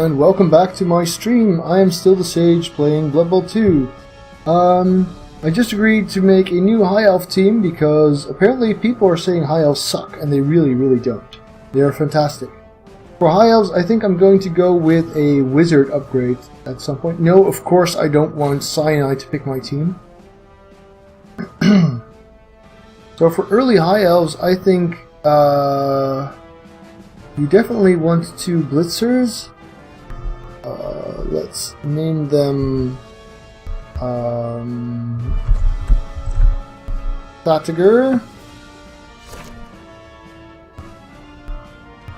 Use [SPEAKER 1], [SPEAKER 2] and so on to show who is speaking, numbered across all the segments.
[SPEAKER 1] and welcome back to my stream. I am still the Sage playing Blood Bowl 2. I just agreed to make a new High Elf team because apparently people are saying High Elves suck, and they really don't. They are fantastic. For High Elves, I think I'm going to go with a Wizard upgrade at some point. No, of course I don't want Cyanide to pick my team. So for early High Elves, I think you definitely want 2 Blitzers. Let's name them Fatiger.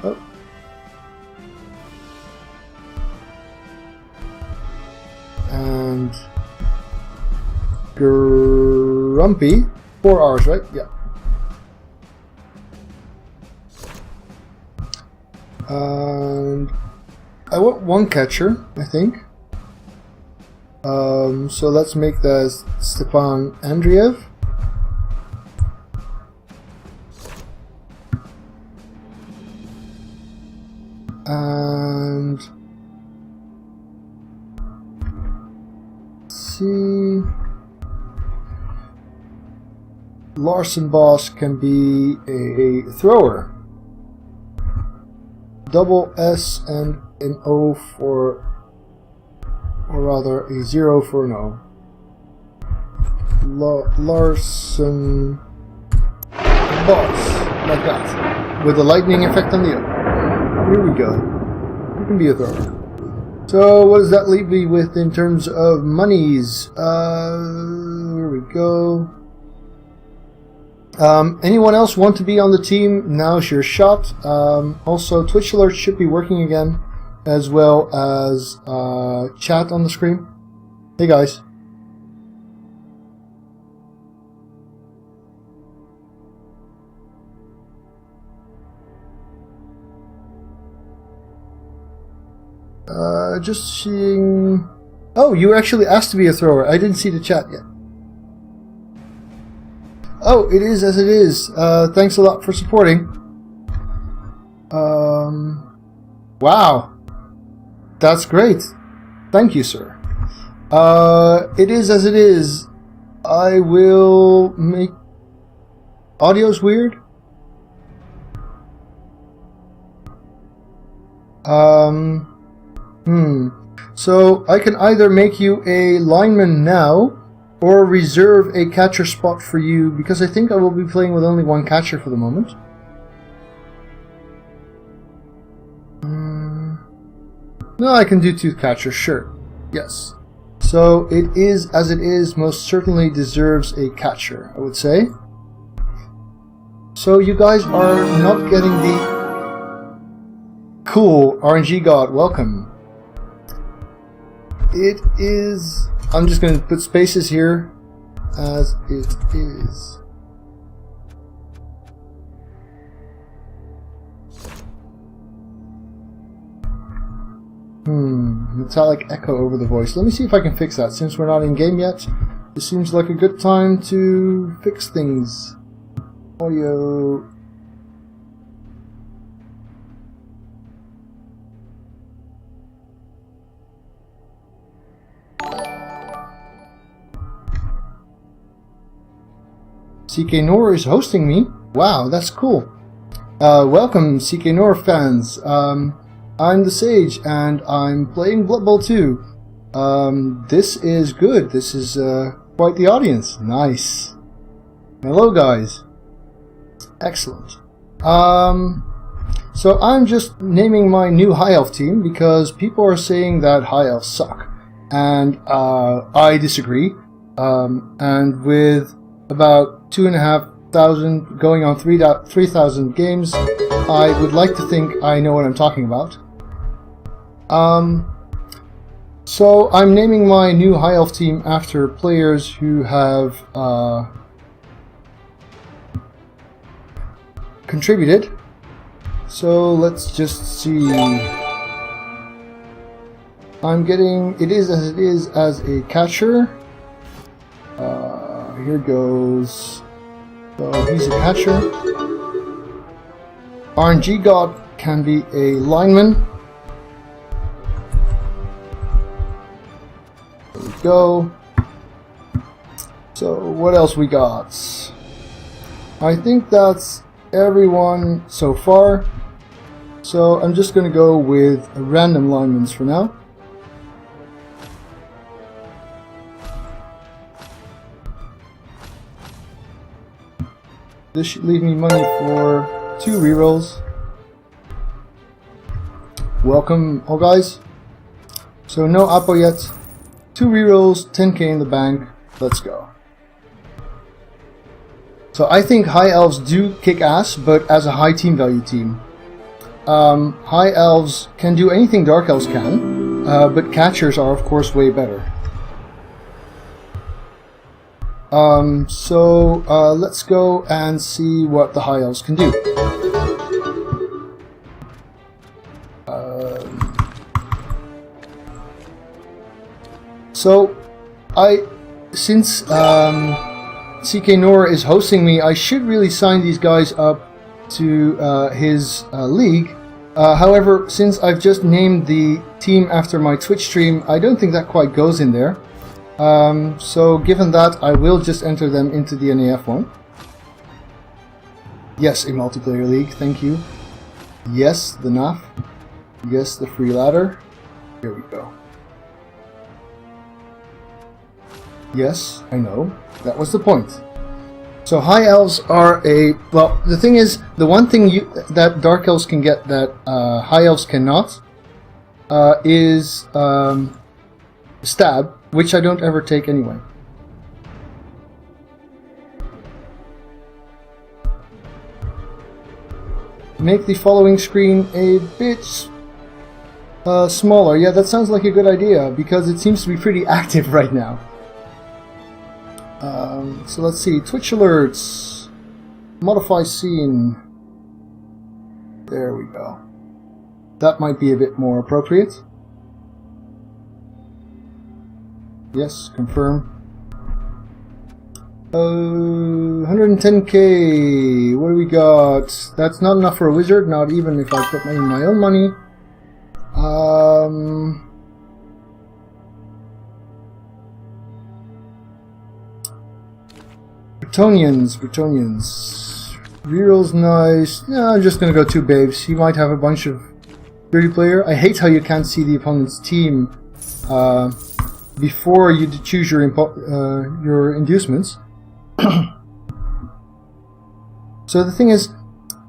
[SPEAKER 1] Oh. And Grumpy. 4 hours, right? Yeah. And I want 1 catcher, I think. So let's make that Stepan Andreev. And let's see, Larson Boss can be a thrower. Double S and an O for, or rather a 0 for an O. Larson Boss, like that, with a lightning effect on the O. Here we go. You can be a thrower. So what does that leave me with in terms of monies? Here we go. Anyone else want to be on the team? Now's your shot. Also, Twitch alerts should be working again, as well as chat on the screen. Hey guys. Just seeing... Oh, you were actually asked to be a thrower. I didn't see the chat yet. Oh, it is as it is. Thanks a lot for supporting. Wow. That's great. Thank you, sir. It is as it is. I will make... Audio's weird? So I can either make you a lineman now, or reserve a catcher spot for you, because I think I will be playing with only 1 catcher for the moment. No, I can do 2 catchers, sure. Yes. So it is as it is, most certainly deserves a catcher, I would say. So you guys are not getting the... Cool, RNG God, welcome. It is... I'm just going to put spaces here as it is. Metallic echo over the voice. Let me see if I can fix that. Since we're not in game yet, this seems like a good time to fix things. Audio. cKnoor is hosting me. Wow, that's cool. Welcome, cKnoor fans. I'm the Sage, and I'm playing Blood Bowl 2. This is good. This is quite the audience. Nice. Hello, guys. Excellent. So I'm just naming my new High Elf team because people are saying that High Elves suck, and I disagree. And with about 2,500 going on 3,000 games, I would like to think I know what I'm talking about. So I'm naming my new High Elf team after players who have contributed. So let's just see. I'm getting it is as a catcher. Here goes. So he's a catcher. RNG God can be a lineman. There we go. So what else we got? I think that's everyone so far. So I'm just going to go with random linemen for now. This should leave me money for 2 rerolls. Welcome all guys. So no Appo yet. 2 rerolls, 10k in the bank. Let's go. So I think High Elves do kick ass, but as a high team value team. High Elves can do anything Dark Elves can, but Catchers are of course way better. Let's go and see what the High Elves can do. Since cKnoor is hosting me, I should really sign these guys up to his league. However, since I've just named the team after my Twitch stream, I don't think that quite goes in there. So given that, I will just enter them into the NAF one. Yes, a multiplayer league, thank you. Yes, the NAF. Yes, the free ladder. Here we go. Yes, I know. That was the point. So High Elves are a... Well, the thing is, the one thing that Dark Elves can get that High Elves cannot is Stab, which I don't ever take anyway. Make the following screen a bit smaller. Yeah, that sounds like a good idea, because it seems to be pretty active right now. So let's see, Twitch alerts, modify scene, there we go. That might be a bit more appropriate. Yes, confirm. 110k, what do we got? That's not enough for a wizard, not even if I put in my own money. Bretonnians. Rerolls nice. Yeah, I'm just gonna go 2 babes. He might have a bunch of dirty player. I hate how you can't see the opponent's team before you choose your inducements. So the thing is,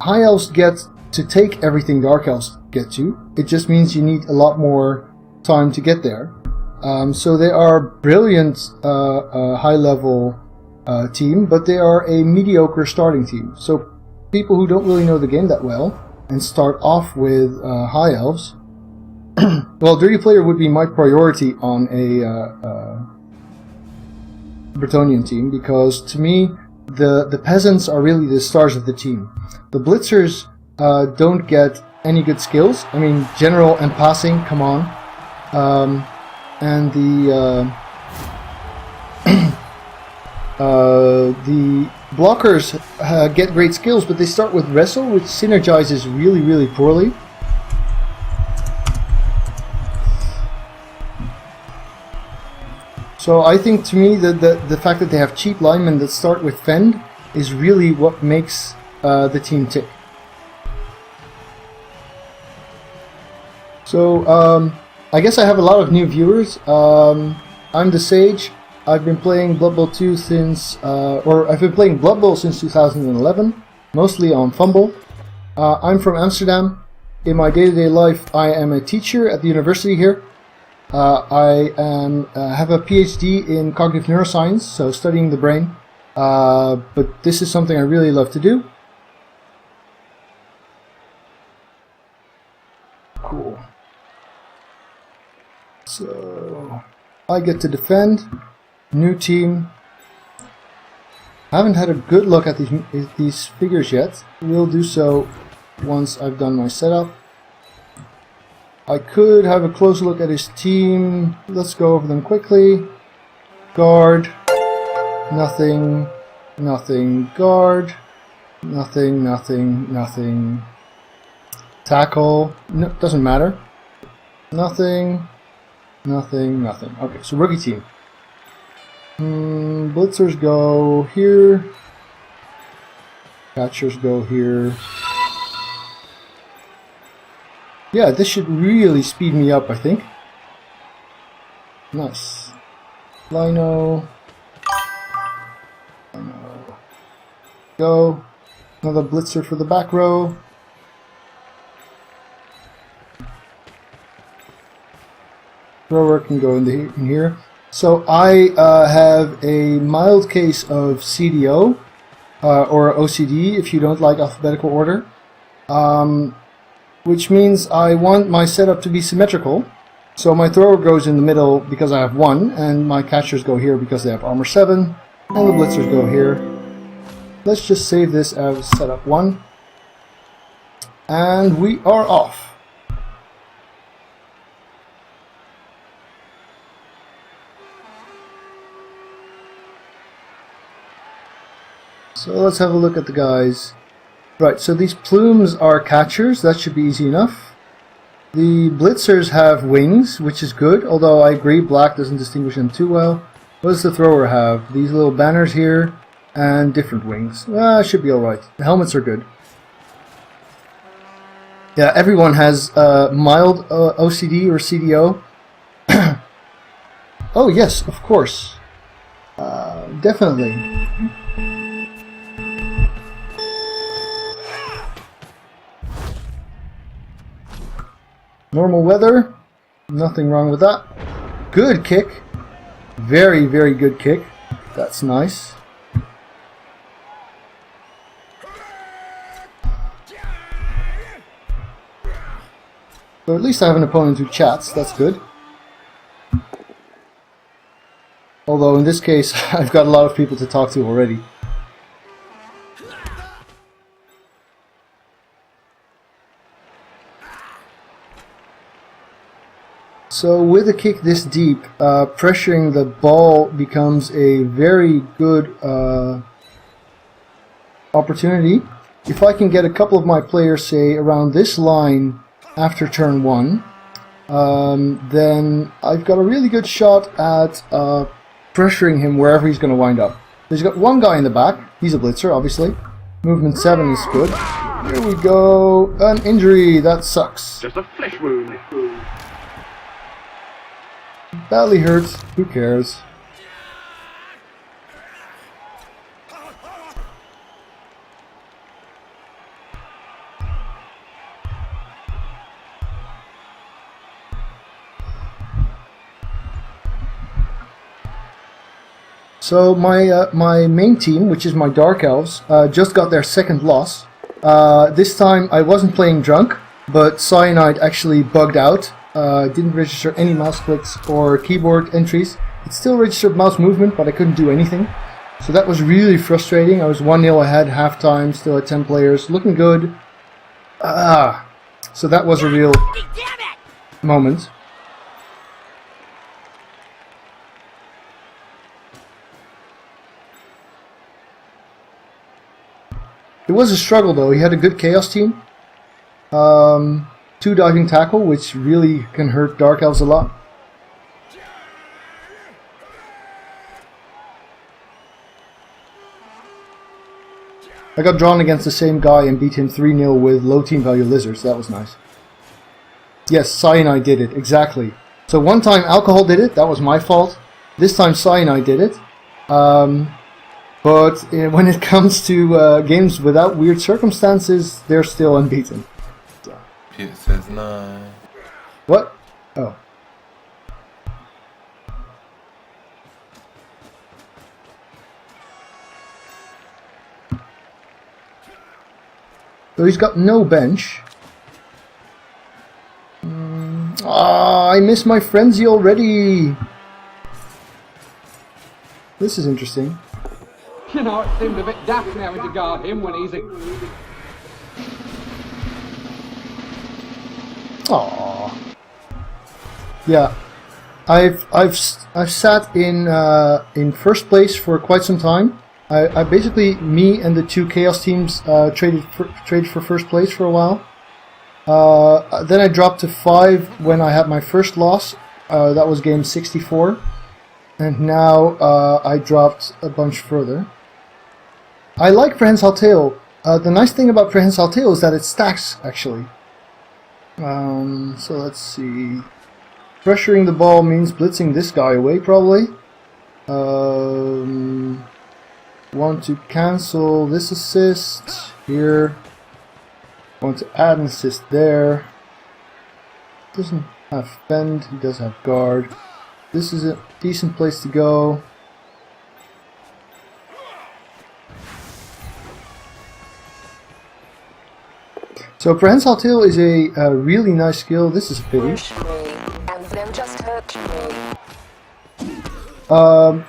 [SPEAKER 1] High Elves get to take everything Dark Elves get to. It just means you need a lot more time to get there. So they are brilliant high level team, but they are a mediocre starting team. So people who don't really know the game that well and start off with High Elves, well, Dirty Player would be my priority on a Bretonnian team, because to me the peasants are really the stars of the team. The Blitzers don't get any good skills. I mean, general and passing, come on. And the blockers get great skills, but they start with Wrestle, which synergizes really, really poorly. So I think, to me, the fact that they have cheap linemen that start with Fend is really what makes the team tick. So I guess I have a lot of new viewers. I'm the Sage. I've been playing Blood Bowl 2 since, I've been playing Blood Bowl since 2011, mostly on Fumble. I'm from Amsterdam. In my day-to-day life, I am a teacher at the university here. I have a PhD in cognitive neuroscience, so studying the brain. But this is something I really love to do. Cool. So I get to defend. New team. I haven't had a good look at these figures yet. We'll do so once I've done my setup. I could have a close look at his team. Let's go over them quickly. Guard. Nothing. Nothing. Guard. Nothing. Nothing. Nothing. Tackle. No, doesn't matter. Nothing. Nothing, nothing. Okay, so rookie team. Blitzers go here. Catchers go here. Yeah, this should really speed me up, I think. Nice. Lino. Go. Another blitzer for the back row. Thrower can go in here. So I have a mild case of CDO, or OCD if you don't like alphabetical order, which means I want my setup to be symmetrical. So my thrower goes in the middle because I have 1, and my catchers go here because they have armor 7, and the blitzers go here. Let's just save this as setup 1, and we are off. So let's have a look at the guys. Right, so these plumes are catchers, that should be easy enough. The blitzers have wings, which is good, although I agree black doesn't distinguish them too well. What does the thrower have? These little banners here, and different wings. Should be alright. The helmets are good. Yeah, everyone has mild OCD or CDO. Oh yes, of course. Definitely. Normal weather, nothing wrong with that. Good kick. Very, very good kick. That's nice. So at least I have an opponent who chats, that's good. Although in this case, I've got a lot of people to talk to already. So with a kick this deep, pressuring the ball becomes a very good opportunity. If I can get a couple of my players, say, around this line after turn 1, then I've got a really good shot at pressuring him wherever he's going to wind up. There's got one guy in the back. He's a blitzer, obviously. Movement 7 is good. Here we go. An injury. That sucks.
[SPEAKER 2] Just a flesh wound.
[SPEAKER 1] Badly hurt. Who cares? So my main team, which is my Dark Elves, just got their second loss. This time I wasn't playing drunk, but Cyanide actually bugged out. Didn't register any mouse clicks or keyboard entries. It still registered mouse movement, but I couldn't do anything. So that was really frustrating. I was 1-0 ahead, halftime, still at 10 players, looking good. So that was a real moment. It was a struggle though. He had a good Chaos team. 2 diving tackle, which really can hurt Dark Elves a lot. I got drawn against the same guy and beat him 3-0 with low team value lizards. That was nice. Yes, Cyanide did it, exactly. So one time Alcohol did it, that was my fault. This time Cyanide did it. But when it comes to games without weird circumstances, they're still unbeaten.
[SPEAKER 3] It says 9.
[SPEAKER 1] What? Oh. So he's got no bench. I miss my frenzy already. This is interesting.
[SPEAKER 4] You know, it seemed a bit daft having to guard him when he's a...
[SPEAKER 1] Aww. Yeah, I've sat in first place for quite some time. I basically, me and the 2 Chaos teams traded for first place for a while. Then I dropped to 5 when I had my first loss, That was game 64. And now I dropped a bunch further. I like Prehensile Tail. The nice thing about Prehensile Tail is that it stacks, actually. So let's see. Pressuring the ball means blitzing this guy away, probably. Want to cancel this assist here. Want to add an assist there. Doesn't have fend, he does have guard. This is a decent place to go. So Prehensile Tail is a really nice skill. This is a pity.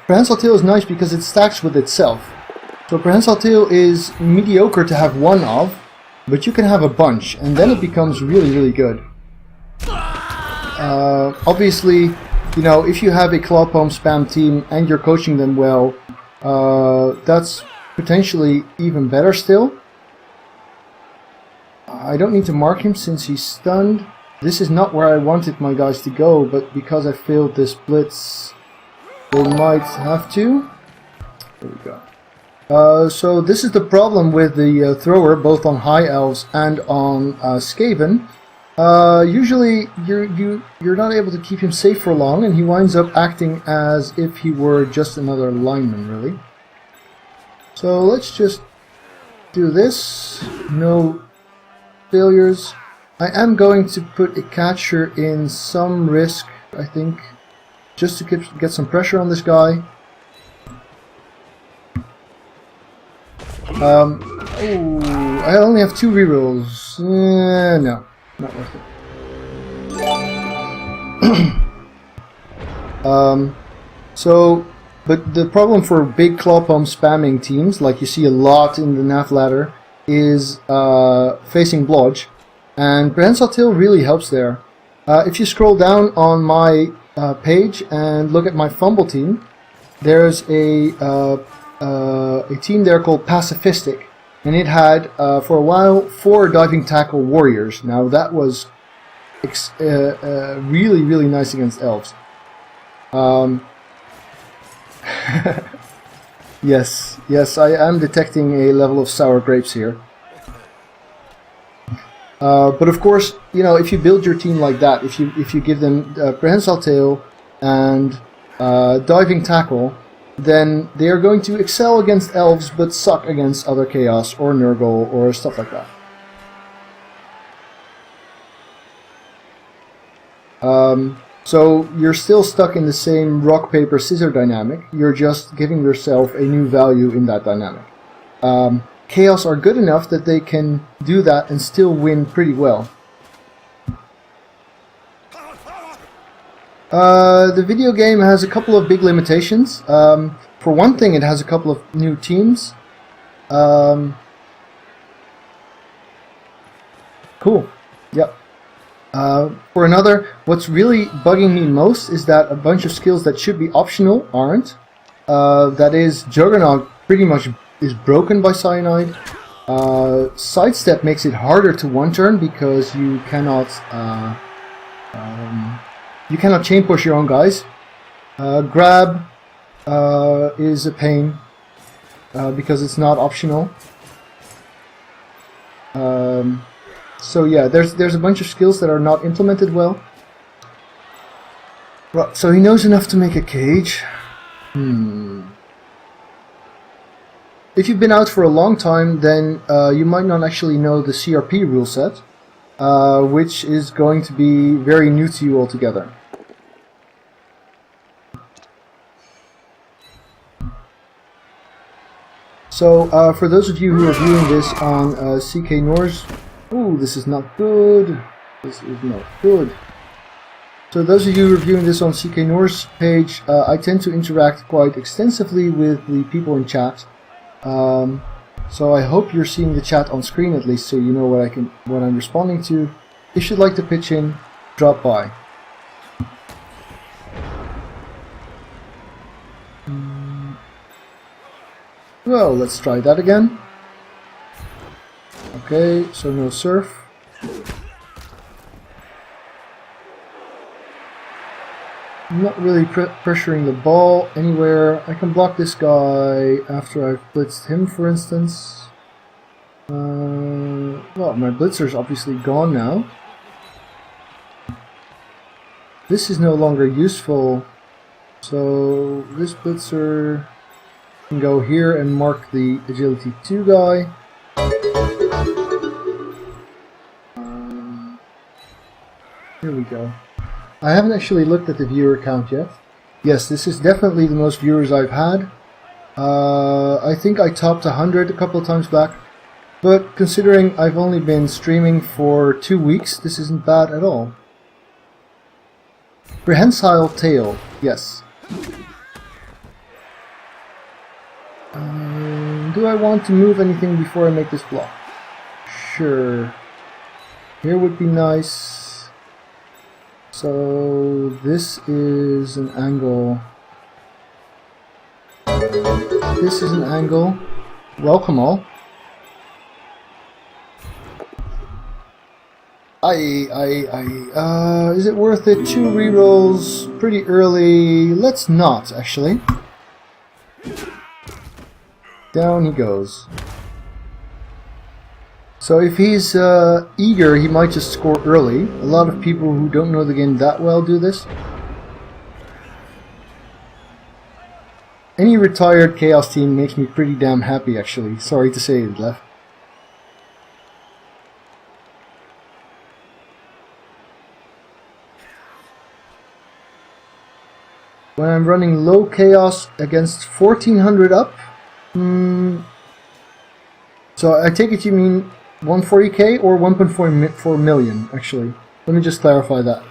[SPEAKER 1] Prehensile Tail is nice because it stacks with itself. So Prehensile Tail is mediocre to have one of, but you can have a bunch, and then it becomes really, really good. Obviously, you know, if you have a Claw Palm spam team and you're coaching them well, that's potentially even better still. I don't need to mark him since he's stunned. This is not where I wanted my guys to go, but because I failed this blitz, they might have to. There we go. So this is the problem with the thrower, both on High Elves and on Skaven. Usually you're not able to keep him safe for long, and he winds up acting as if he were just another lineman, really. So let's just do this. No failures. I am going to put a catcher in some risk, I think, just to get some pressure on this guy. Oh, I only have 2 rerolls. No, not worth it. But the problem for big Claw Palm spamming teams, like you see a lot in the NAF ladder, is facing Blodge, and Prehensile Tail really helps there. If you scroll down on my page and look at my fumble team, there's a team there called Pacifistic, and it had for a while 4 diving tackle warriors. Now that was really, really nice against elves. Yes, I am detecting a level of sour grapes here. But of course, you know, if you build your team like that, if you give them Prehensile Tail and diving tackle, then they are going to excel against elves but suck against other chaos or Nurgle or stuff like that. So you're still stuck in the same rock, paper, scissors dynamic. You're just giving yourself a new value in that dynamic. Chaos are good enough that they can do that and still win pretty well. The video game has a couple of big limitations. For one thing, it has a couple of new teams. Cool. Yep. For another, what's really bugging me most is that a bunch of skills that should be optional aren't. That is, Juggernaut pretty much is broken by Cyanide. Sidestep makes it harder to one-turn because you cannot chain push your own guys. Grab is a pain because it's not optional. So yeah, there's a bunch of skills that are not implemented well. Right, so he knows enough to make a cage. If you've been out for a long time, then you might not actually know the CRP rule set, which is going to be very new to you altogether. So for those of you who are viewing this on cKnoor's, ooh, this is not good. This is not good. So those of you who are viewing this on cKnoor's page, I tend to interact quite extensively with the people in chat. So I hope you're seeing the chat on screen at least, so you know what I'm responding to. If you'd like to pitch in, drop by. Well, let's try that again. Okay, so no surf. I'm not really pressuring the ball anywhere. I can block this guy after I've blitzed him, for instance. Well, my blitzer's obviously gone now. This is no longer useful, so this blitzer can go here and mark the agility 2 guy. Here we go. I haven't actually looked at the viewer count yet. Yes, this is definitely the most viewers I've had. I think I topped 100 a couple of times back, but considering I've only been streaming for 2 weeks, this isn't bad at all. Prehensile tail, yes. Do I want to move anything before I make this block? Sure. Here would be nice. So this is an angle. This is an angle. Welcome all. Is it worth it? 2 rerolls pretty early. Let's not, actually. Down he goes. So if he's eager, he might just score early. A lot of people who don't know the game that well do this. Any retired Chaos team makes me pretty damn happy, actually. Sorry to say it, Left. When I'm running low Chaos against 1400 up, so I take it you mean 140k or 1.4 million, actually. Let me just clarify that.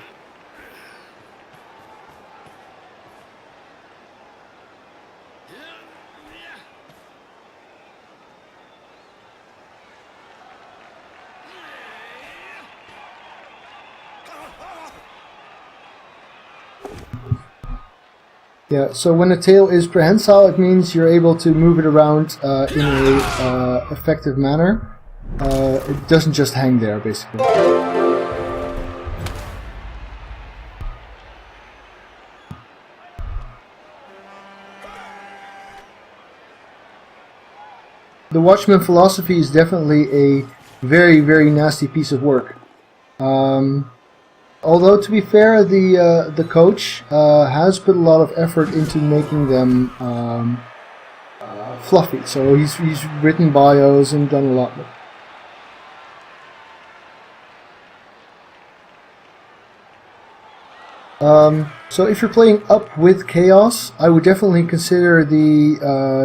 [SPEAKER 1] Yeah, so when the tail is prehensile, it means you're able to move it around in a effective manner. It doesn't just hang there, basically. The Watchman philosophy is definitely a very, very nasty piece of work. Although, to be fair, the coach has put a lot of effort into making them fluffy. So he's written bios and done a lot. So if you're playing up with Chaos, I would definitely consider the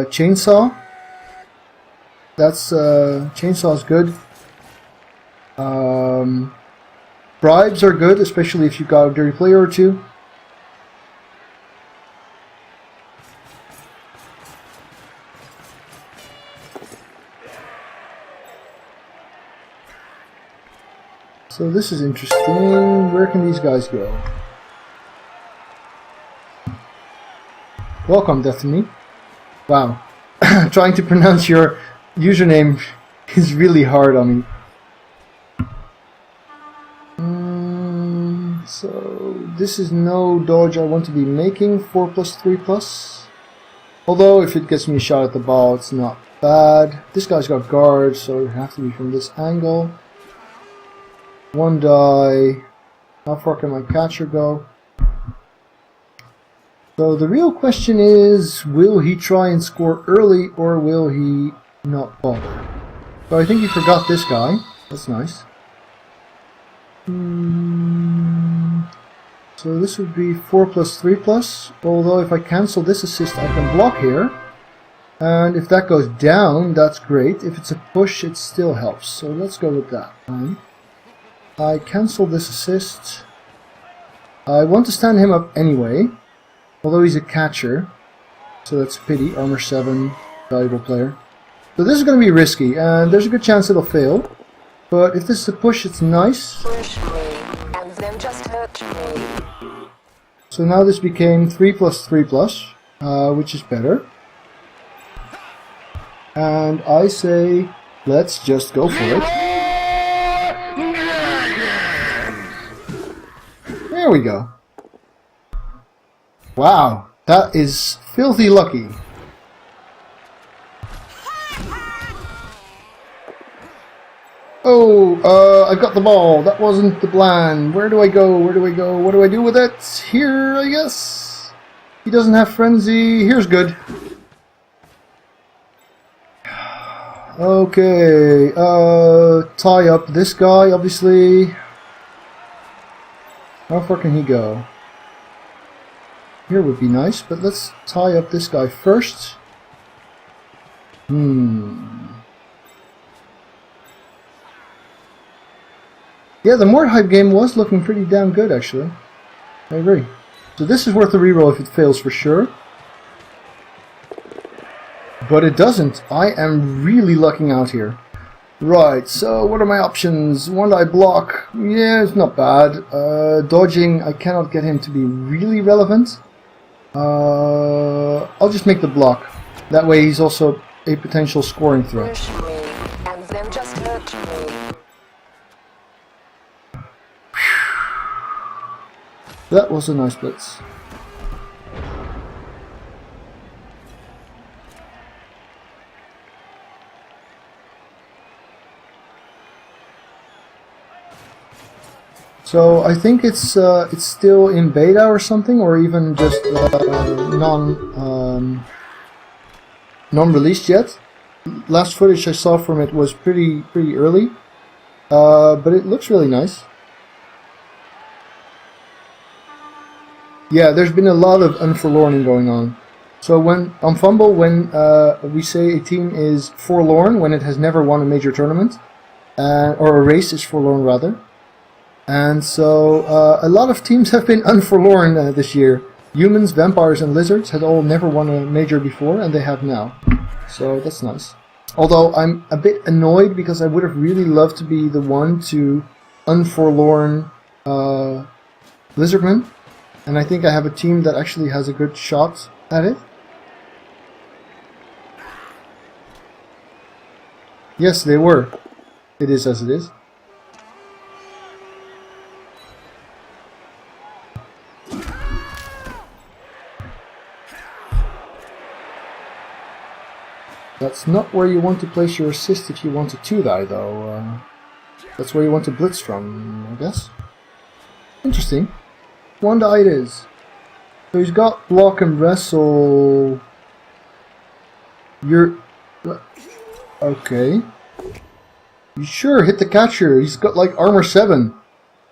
[SPEAKER 1] chainsaw. Chainsaw is good. Bribes are good, especially if you've got a dirty player or two. So this is interesting. Where can these guys go? Welcome, Destiny. Wow. Trying to pronounce your username is really hard on me. So this is no dodge I want to be making, 4+3+. Although if it gets me a shot at the ball, it's not bad. This guy's got guards, so it has to be from this angle. 1 die. How far can my catcher go? So the real question is, will he try and score early or will he not bother? So I think he forgot this guy. That's nice. So this would be 4+3+, although if I cancel this assist I can block here, and if that goes down that's great. If it's a push it still helps, so let's go with that. I cancel this assist. I want to stand him up anyway, although he's a catcher, so that's a pity. Armor 7, valuable player. So this is going to be risky and there's a good chance it'll fail, but if this is a push it's nice.
[SPEAKER 2] And then just hurt me.
[SPEAKER 1] So now this became 3+3+, which is better. And I say, let's just go for it. There we go. Wow, that is filthy lucky. Oh, I got the ball. That wasn't the plan. Where do I go? Where do I go? What do I do with it? Here, I guess. He doesn't have frenzy. Here's good. Okay, tie up this guy, obviously. How far can he go? Here would be nice, but let's tie up this guy first. Yeah, the Mordheim game was looking pretty damn good, actually. I agree. So this is worth a reroll if it fails for sure. But it doesn't. I am really lucking out here. Right, so what are my options? One I block. Yeah, it's not bad. Dodging, I cannot get him to be really relevant. I'll just make the block. That way he's also a potential scoring threat.
[SPEAKER 2] Push me, and then just hurt me.
[SPEAKER 1] That was a nice blitz. So I think it's still in beta or something, or even just non-released yet. Last footage I saw from it was pretty early, but it looks really nice. Yeah, there's been a lot of unforlorning going on. So when on Fumble, when we say a team is forlorn when it has never won a major tournament, or a race is forlorn rather. And so a lot of teams have been unforlorn this year. Humans, vampires and lizards had all never won a major before, and they have now. So that's nice. Although I'm a bit annoyed because I would have really loved to be the one to unforlorn Lizardman. And I think I have a team that actually has a good shot at it. Yes, they were. It is as it is. That's not where you want to place your assist if you want a 2-die though. That's where you want to blitz from, I guess. Interesting. 1-die it is. So he's got block and wrestle. You're... Okay. You sure, hit the catcher. He's got like armor 7.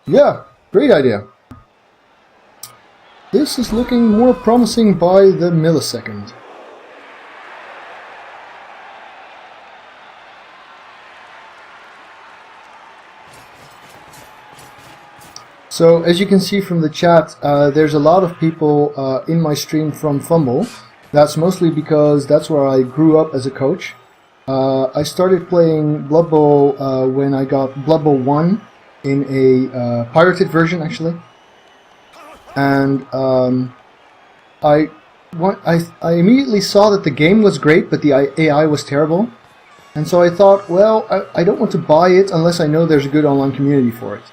[SPEAKER 1] Yeah, great idea. This is looking more promising by the millisecond. So, as you can see from the chat, there's a lot of people in my stream from Fumble. That's mostly because that's where I grew up as a coach. I started playing Blood Bowl when I got Blood Bowl 1 in a pirated version, actually. And I immediately saw that the game was great, but the AI was terrible. And so I thought, well, I don't want to buy it unless I know there's a good online community for it.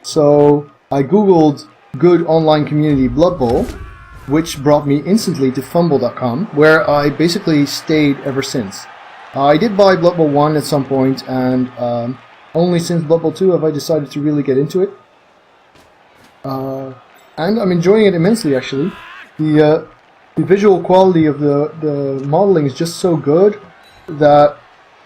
[SPEAKER 1] So I googled good online community Blood Bowl, which brought me instantly to fumble.com, where I basically stayed ever since. I did buy Blood Bowl 1 at some point, and only since Blood Bowl 2 have I decided to really get into it. And I'm enjoying it immensely, actually. The visual quality of the modeling is just so good that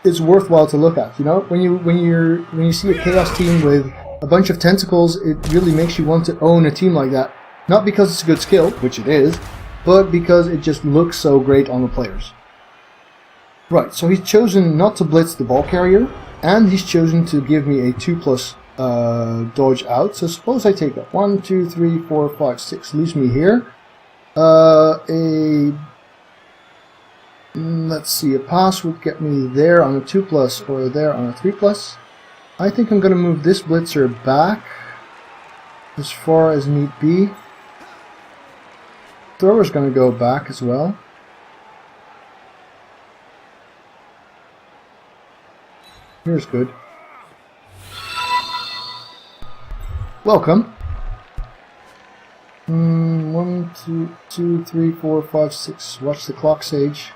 [SPEAKER 1] it's worthwhile to look at. You know, when you see a Chaos team with a bunch of tentacles, it really makes you want to own a team like that. Not because it's a good skill, which it is, but because it just looks so great on the players. Right, so he's chosen not to blitz the ball carrier, and he's chosen to give me a 2+ dodge out. So suppose I take that 1, 2, 3, 4, 5, 6, leaves me here. Let's see, a pass would get me there on a 2+ or there on a 3+. I think I'm going to move this blitzer back as far as need be. Thrower's going to go back as well. Here's good. 1, 2, 3, 4, 5, 6. Watch the clock, Sage.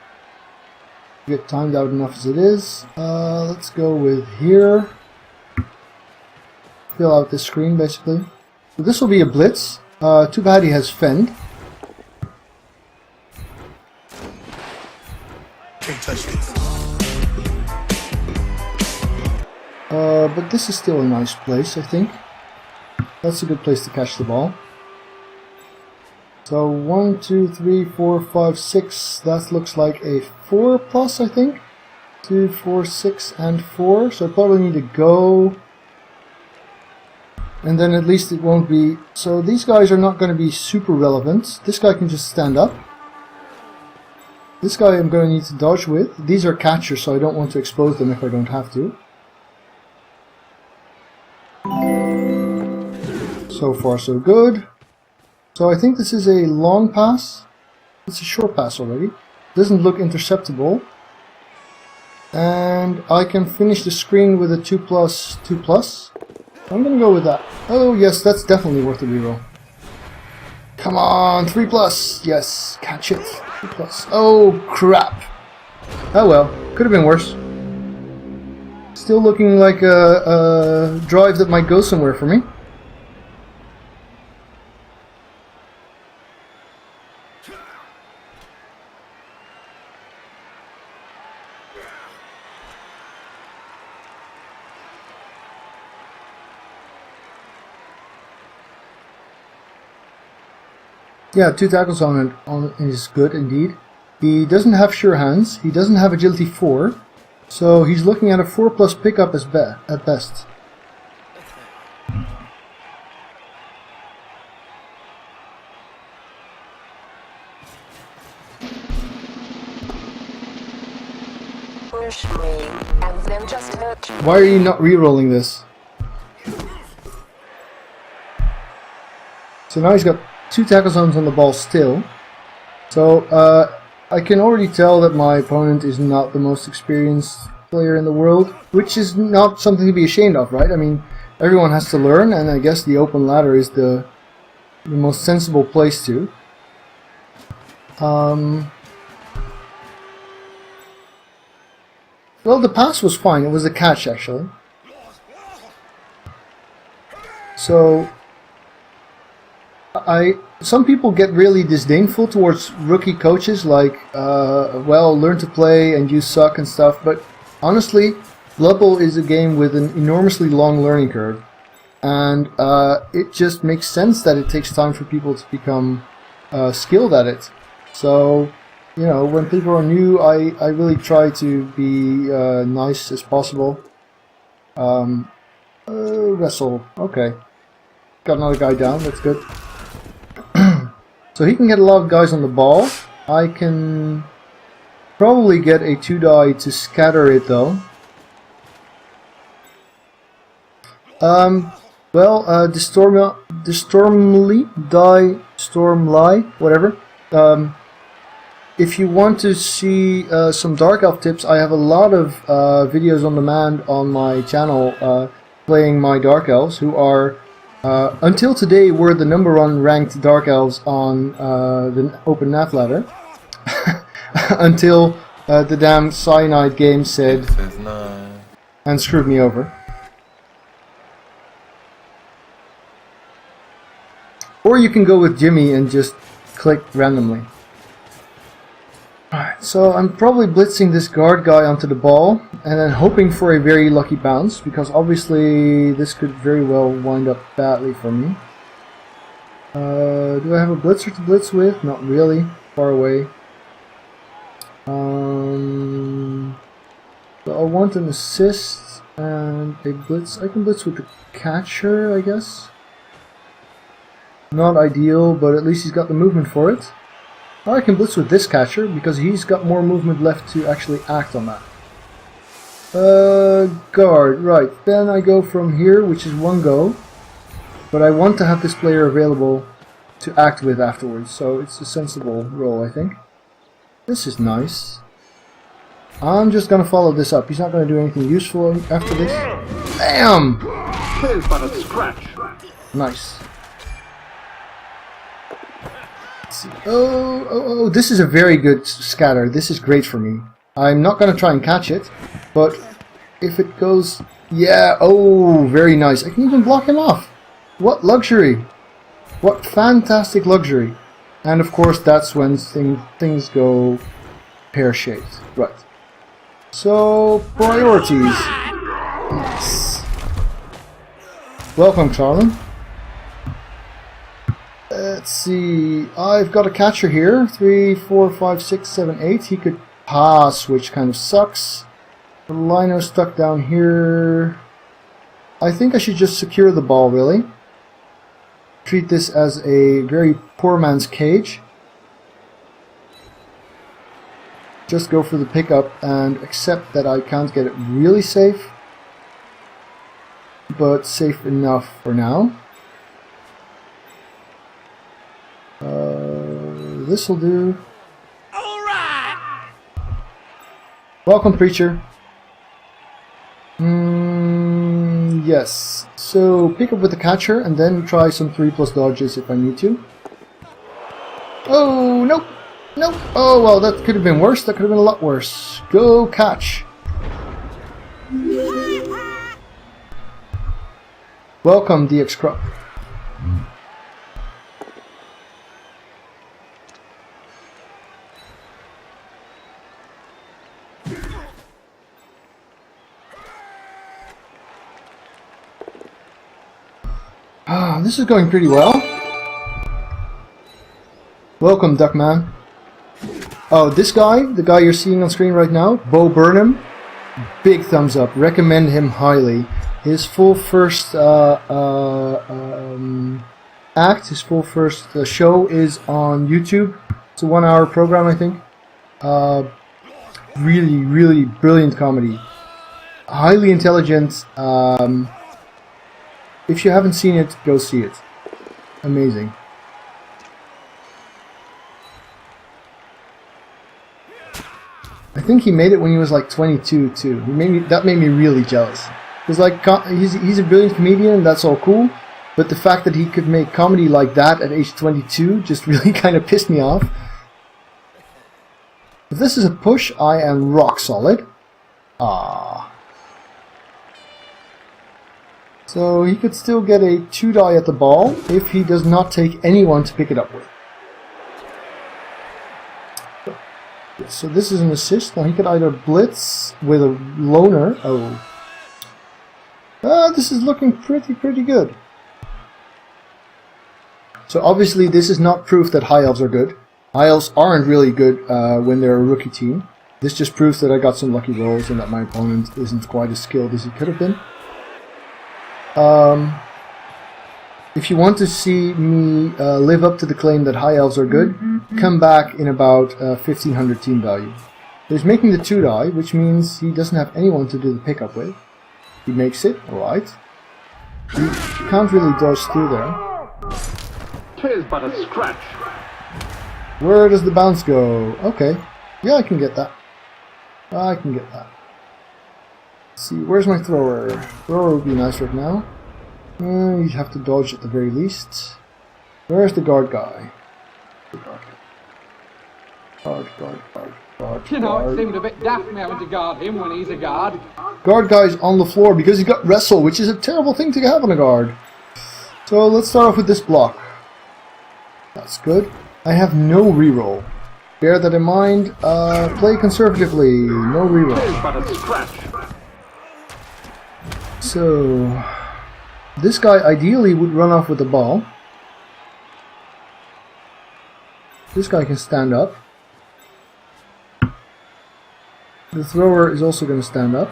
[SPEAKER 1] You get timed out enough as it is. Let's go with here. Fill out this screen, basically. So this will be a blitz. Too bad he has fend.
[SPEAKER 5] Can't touch this.
[SPEAKER 1] But this is still a nice place, I think. That's a good place to catch the ball. So 1, 2, 3, 4, 5, 6. That looks like a 4 plus, I think. 2, 4, 6, and 4. So I probably need to go. And then at least it won't be... So these guys are not going to be super relevant. This guy can just stand up. This guy I'm going to need to dodge with. These are catchers, so I don't want to expose them if I don't have to. So far so good. So I think this is a long pass. It's a short pass already. Doesn't look interceptable. And I can finish the screen with a 2 plus, 2 plus. I'm gonna go with that. Oh yes, that's definitely worth a reroll. Come on, 3 plus. Yes, catch it. 3 plus. Oh crap. Oh well, could have been worse. Still looking like a drive that might go somewhere for me. Yeah, 2 tackles on it is good indeed. He doesn't have sure hands. He doesn't have agility 4. So he's looking at a 4 plus pickup at best.
[SPEAKER 2] Push me, and then just hurt me.
[SPEAKER 1] Why are you not re-rolling this? So now he's got 2 tackle zones on the ball still. So I can already tell that my opponent is not the most experienced player in the world, which is not something to be ashamed of, right? I mean, everyone has to learn, and I guess the open ladder is the most sensible place to. Well, the pass was fine. It was a catch, actually. So some people get really disdainful towards rookie coaches, like, well, learn to play and you suck and stuff, but honestly, Blood Bowl is a game with an enormously long learning curve, and it just makes sense that it takes time for people to become skilled at it. So, you know, when people are new, I really try to be nice as possible. Wrestle, okay. Got another guy down, that's good. So he can get a lot of guys on the ball. I can probably get a 2 die to scatter it though. Stormly, whatever. If you want to see some Dark Elf tips, I have a lot of videos on demand on my channel playing my Dark Elves, who are until today were the #1 ranked Dark Elves on the Open NAF ladder. Until the damn Cyanide game said and screwed me over. Or you can go with Jimmy and just click randomly. Alright, so I'm probably blitzing this guard guy onto the ball and then hoping for a very lucky bounce, because obviously this could very well wind up badly for me. Do I have a blitzer to blitz with? Not really. Far away. So I want an assist and a blitz. I can blitz with the catcher, I guess. Not ideal, but at least he's got the movement for it. Or I can blitz with this catcher, because he's got more movement left to actually act on that. Guard, right. Then I go from here, which is 1 go. But I want to have this player available to act with afterwards, so it's a sensible role, I think. This is nice. I'm just gonna follow this up. He's not gonna do anything useful after this. Bam!
[SPEAKER 4] Here's but a scratch.
[SPEAKER 1] Nice. Let's see. Oh, this is a very good scatter. This is great for me. I'm not going to try and catch it, but if it goes... Yeah, oh, very nice. I can even block him off. What luxury. What fantastic luxury. And of course, that's when things go pear-shaped. Right. So, priorities. Yes. Welcome, Charlin. Let's see. I've got a catcher here. 3, 4, 5, 6, 7, 8. He could pass, which kind of sucks. The lino stuck down here. I think I should just secure the ball, really. Treat this as a very poor man's cage. Just go for the pickup and accept that I can't get it really safe, but safe enough for now. This'll do. Alright! Welcome, preacher. Yes. So pick up with the catcher and then try some 3+ dodges if I need to. Oh, nope. Nope. Oh, well, that could have been worse. That could have been a lot worse. Go catch. Welcome, DX Crop. This is going pretty well. Welcome, Duckman. Oh, this guy, the guy you're seeing on screen right now, Bo Burnham, big thumbs up. Recommend him highly. His full first act, his full first show is on YouTube. It's a 1-hour program, I think. Really, really brilliant comedy. Highly intelligent. If you haven't seen it, go see it. Amazing. I think he made it when he was like 22 too. That made me really jealous. Because like he's a brilliant comedian, that's all cool. But the fact that he could make comedy like that at age 22 just really kind of pissed me off. If this is a push, I am rock solid. Ah. So he could still get a 2-die at the ball if he does not take anyone to pick it up with. So this is an assist. Now he could either blitz with a loner. Oh. This is looking pretty good. So obviously this is not proof that High Elves are good. High Elves aren't really good when they're a rookie team. This just proves that I got some lucky rolls and that my opponent isn't quite as skilled as he could have been. If you want to see me live up to the claim that High Elves are good, come back in about 1500 team value. He's making the 2-die, which means he doesn't have anyone to do the pickup with. He makes it, alright. He can't really dodge through there.
[SPEAKER 4] 'Tis but a scratch.
[SPEAKER 1] Where does the bounce go? Okay. Yeah, I can get that. I can get that. Let's see, where's my thrower? Thrower would be nice right now. You'd have to dodge at the very least. Where's the guard guy? The guard.
[SPEAKER 4] You know, it seemed a bit daft me having to guard him when he's a guard.
[SPEAKER 1] Guard guy's on the floor because he got wrestle, which is a terrible thing to have on a guard. So let's start off with this block. That's good. I have no reroll. Bear that in mind. Play conservatively. No reroll. So this guy ideally would run off with the ball. This guy can stand up. The thrower is also going to stand up.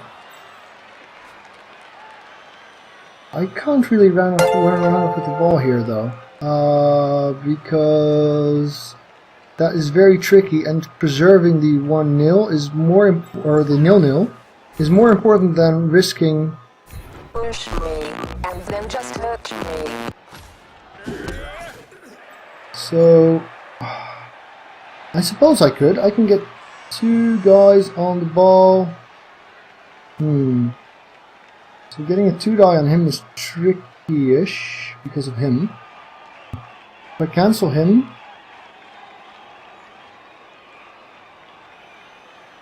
[SPEAKER 1] I can't really run off with the ball here though, because that is very tricky, and preserving the 1-0 is more, or the 0-0 is more important than risking.
[SPEAKER 2] Push me, and then just touch me.
[SPEAKER 1] So I suppose I can get 2 guys on the ball. So getting a 2-die on him is tricky-ish because of him. If I cancel him,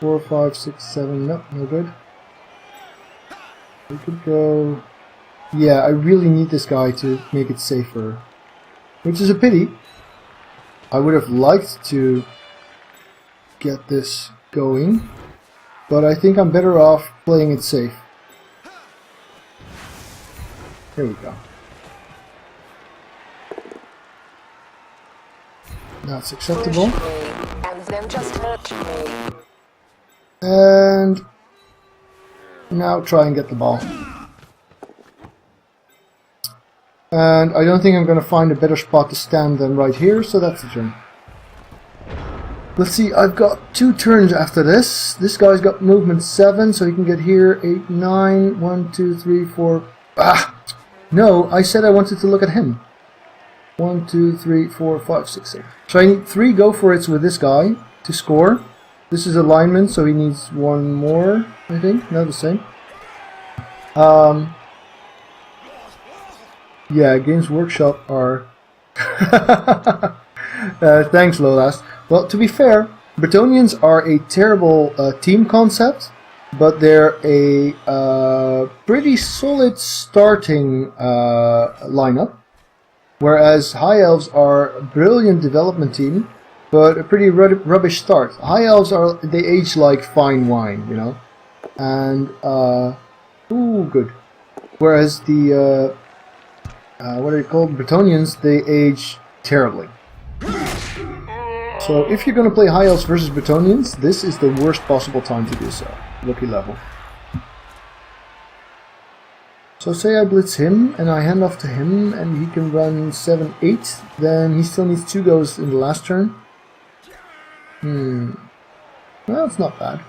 [SPEAKER 1] 4, 5, 6, 7. Nope, no good. We could go... Yeah, I really need this guy to make it safer. Which is a pity. I would have liked to get this going. But I think I'm better off playing it safe. Here we go. That's acceptable.
[SPEAKER 2] Push me, and then just hurt me.
[SPEAKER 1] And now try and get the ball. And I don't think I'm going to find a better spot to stand than right here, so that's the turn. Let's see, I've got 2 turns after this. This guy's got movement 7, so he can get here. 8, 9, 1, 2, 3, 4. Ah! No, I said I wanted to look at him. 1, 2, 3, 4, 5, 6, 7. So I need 3 go for it's with this guy to score. This is alignment, so he needs 1 more, I think. No, the same. Yeah, Games Workshop are... thanks, Lolas. Well, to be fair, Bretonnians are a terrible team concept, but they're a pretty solid starting lineup. Whereas High Elves are a brilliant development team, but a pretty rubbish start. High Elves they age like fine wine, you know, and ooh, good. Whereas the what are they called? Bretonnians, they age terribly. So if you're going to play High Elves versus Bretonnians, this is the worst possible time to do so. Rookie level. So say I blitz him and I hand off to him and he can run 7, 8, then he still needs 2 goes in the last turn. Well, it's not bad.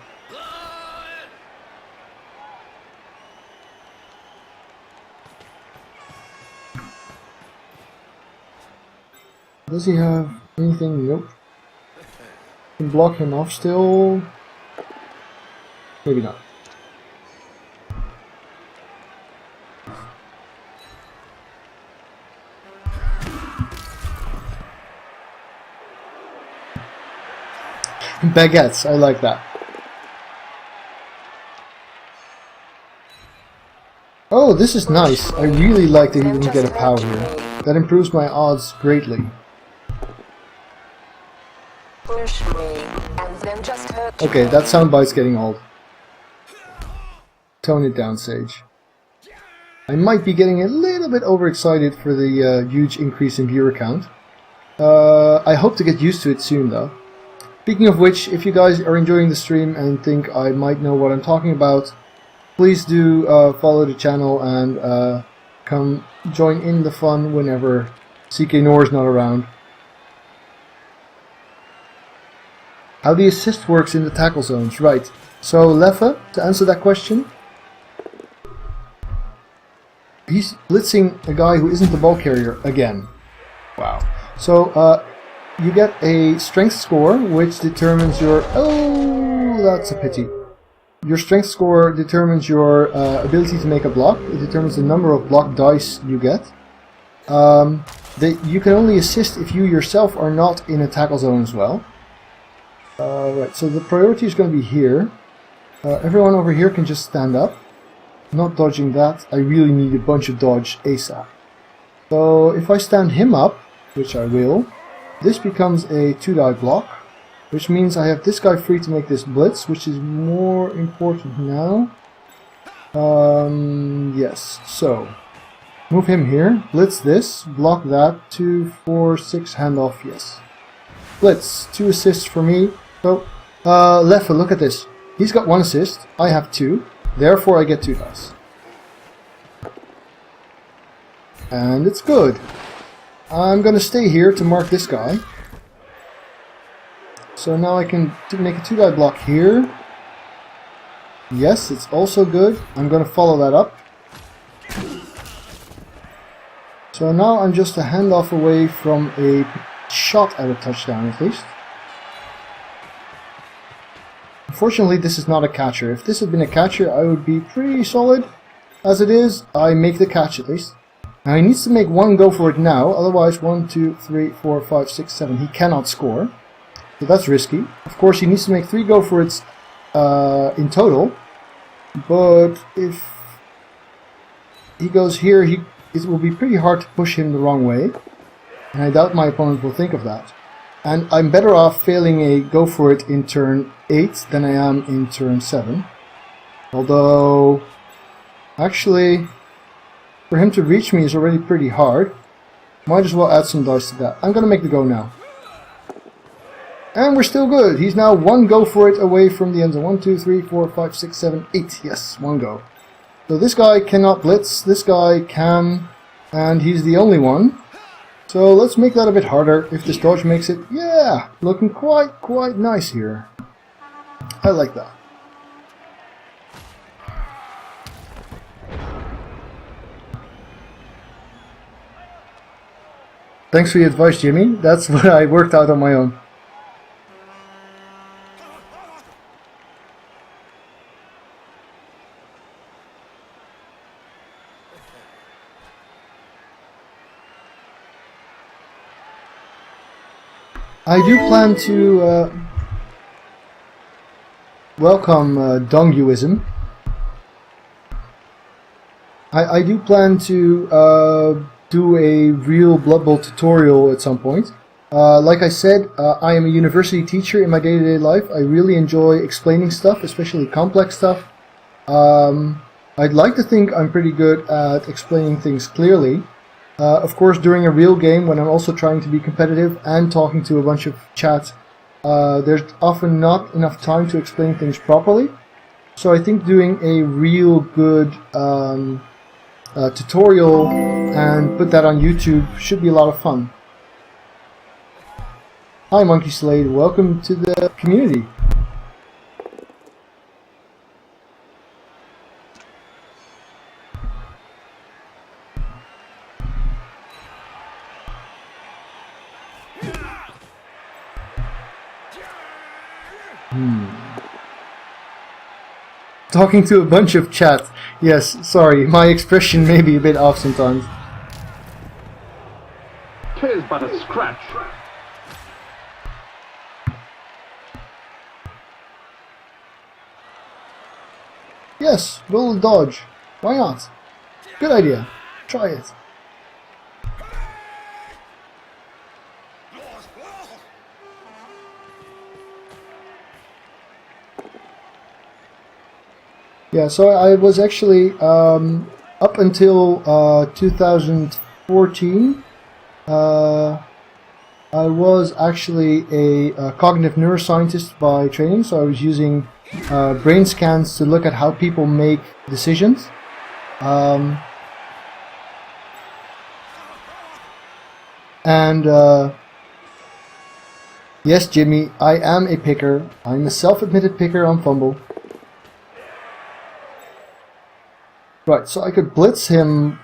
[SPEAKER 1] Does he have anything? Nope. Can block him off still? Maybe not. Baguettes, I like that. Oh, this is nice. I really like that he didn't get a POW here. That improves my odds greatly.
[SPEAKER 2] Push me, and then just hurt me.
[SPEAKER 1] Okay, that soundbite's getting old. Tone it down, Sage. I might be getting a little bit overexcited for the huge increase in viewer count. I hope to get used to it soon, though. Speaking of which, if you guys are enjoying the stream and think I might know what I'm talking about, please do follow the channel and come join in the fun whenever cKnoor is not around. How the assist works in the tackle zones, right. So Leffe, to answer that question, he's blitzing a guy who isn't the ball carrier again. Wow. So you get a strength score which determines your... Oh, that's a pity. Your strength score determines your ability to make a block. It determines the number of block dice you get. You can only assist if you yourself are not in a tackle zone as well. Right, so the priority is going to be here. Everyone over here can just stand up. Not dodging that. I really need a bunch of dodge ASAP. So if I stand him up, which I will, this becomes a 2-die block, which means I have this guy free to make this blitz, which is more important now. Yes, so move him here, blitz this, block that, 2, 4, 6, handoff, yes. Blitz, 2 assists for me. So, Leffe, look at this. He's got 1 assist, I have 2, therefore I get 2 dice. And it's good. I'm gonna stay here to mark this guy. So now I can make a 2-die block here. Yes, it's also good. I'm gonna follow that up. So now I'm just a handoff away from a shot at a touchdown at least. Unfortunately, this is not a catcher. If this had been a catcher, I would be pretty solid. As it is, I make the catch at least. Now he needs to make 1 go for it now, otherwise 1, 2, 3, 4, 5, 6, 7, he cannot score. So that's risky. Of course he needs to make 3 go for it in total. But if he goes here, it will be pretty hard to push him the wrong way. And I doubt my opponent will think of that. And I'm better off failing a go for it in turn 8 than I am in turn 7. Although, actually, for him to reach me is already pretty hard. Might as well add some dice to that. I'm going to make the go now. And we're still good. He's now one go for it away from the end zone. 1, 2, 3, 4, 5, 6, 7, 8. Yes, one go. So this guy cannot blitz. This guy can. And he's the only one. So let's make that a bit harder. If this dodge makes it, yeah, looking quite nice here. I like that. Thanks for the advice, Jimmy. That's what I worked out on my own. I do plan to welcome Donguism. I do plan to do a real Blood Bowl tutorial at some point. Like I said, I am a university teacher in my day-to-day life. I really enjoy explaining stuff, especially complex stuff. I'd like to think I'm pretty good at explaining things clearly. Of course, during a real game, when I'm also trying to be competitive and talking to a bunch of chat, there's often not enough time to explain things properly. So I think doing a real good tutorial and put that on YouTube should be a lot of fun. Hi Monkey Slade, welcome to the community. Talking to a bunch of chat. Yes, sorry, my expression may be a bit off sometimes.
[SPEAKER 4] 'Tis but a scratch.
[SPEAKER 1] Yes, roll a dodge. Why not? Good idea. Try it. Yeah, so I was actually, up until 2014, I was actually a cognitive neuroscientist by training, so I was using brain scans to look at how people make decisions. Yes, Jimmy, I am a picker. I'm a self-admitted picker on Fumble. Right, so I could blitz him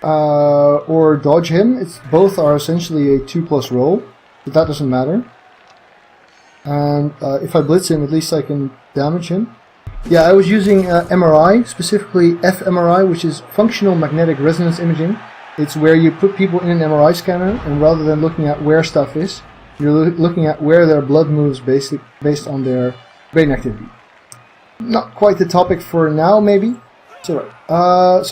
[SPEAKER 1] or dodge him. Both are essentially a 2+ roll, but that doesn't matter. And if I blitz him, at least I can damage him. Yeah, I was using MRI, specifically fMRI, which is functional magnetic resonance imaging. It's where you put people in an MRI scanner, and rather than looking at where stuff is, you're looking at where their blood moves based on their brain activity. Not quite the topic for now, maybe. So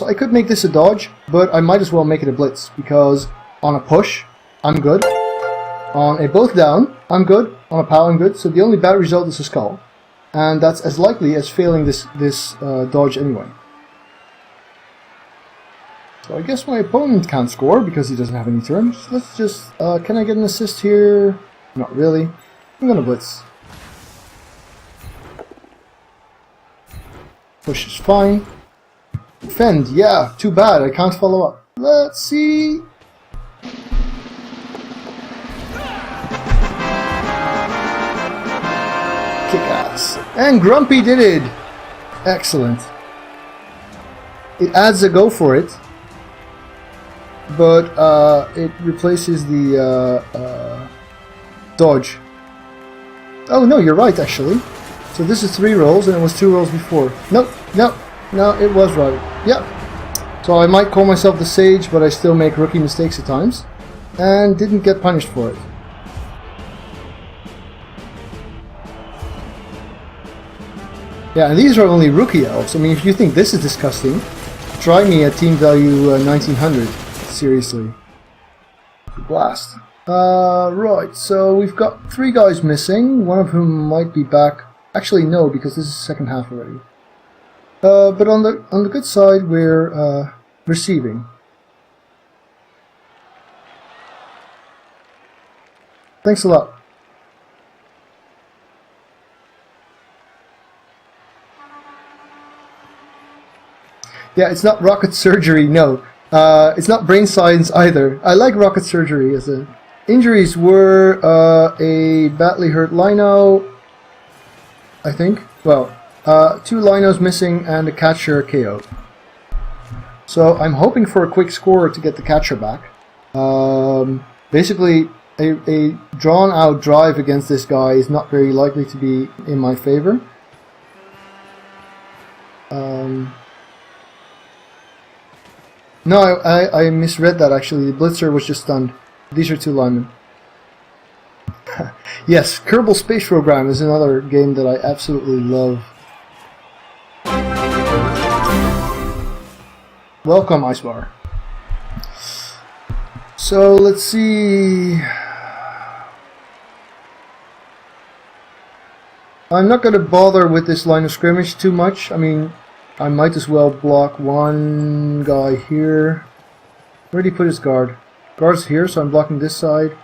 [SPEAKER 1] I could make this a dodge, but I might as well make it a blitz, because on a push, I'm good. On a both down, I'm good. On a pow, I'm good. So the only bad result is a skull. And that's as likely as failing this dodge anyway. So I guess my opponent can't score, because he doesn't have any turns. Let's just... can I get an assist here? Not really. I'm gonna blitz. Push is fine. Defend, yeah, too bad, I can't follow up. Let's see. Kick ass. And Grumpy did it! Excellent. It adds a go for it, but it replaces the dodge. Oh no, you're right actually. So this is 3 rolls and it was 2 rolls before. Nope, nope. No, it was right. Yep. So I might call myself the sage, but I still make rookie mistakes at times. And didn't get punished for it. Yeah, and these are only rookie elves. I mean, if you think this is disgusting, try me at team value 1900. Seriously. Blast. Right, so we've got 3 guys missing, one of whom might be back. Actually, no, because this is the second half already. But on the good side, we're receiving. Thanks a lot. Yeah, it's not rocket surgery, no. It's not brain science either. I like rocket surgery as a... Injuries were a badly hurt Lino, I think. Well, 2 Linos missing and a catcher KO'd. So I'm hoping for a quick score to get the catcher back. Basically, a drawn-out drive against this guy is not very likely to be in my favor. No, I misread that actually. The Blitzer was just stunned. These are 2 linemen. Yes, Kerbal Space Program is another game that I absolutely love. Welcome, Icebar. So, let's see... I'm not going to bother with this line of scrimmage too much. I mean, I might as well block one guy here. Where did he put his guard? Guard's here, so I'm blocking this side.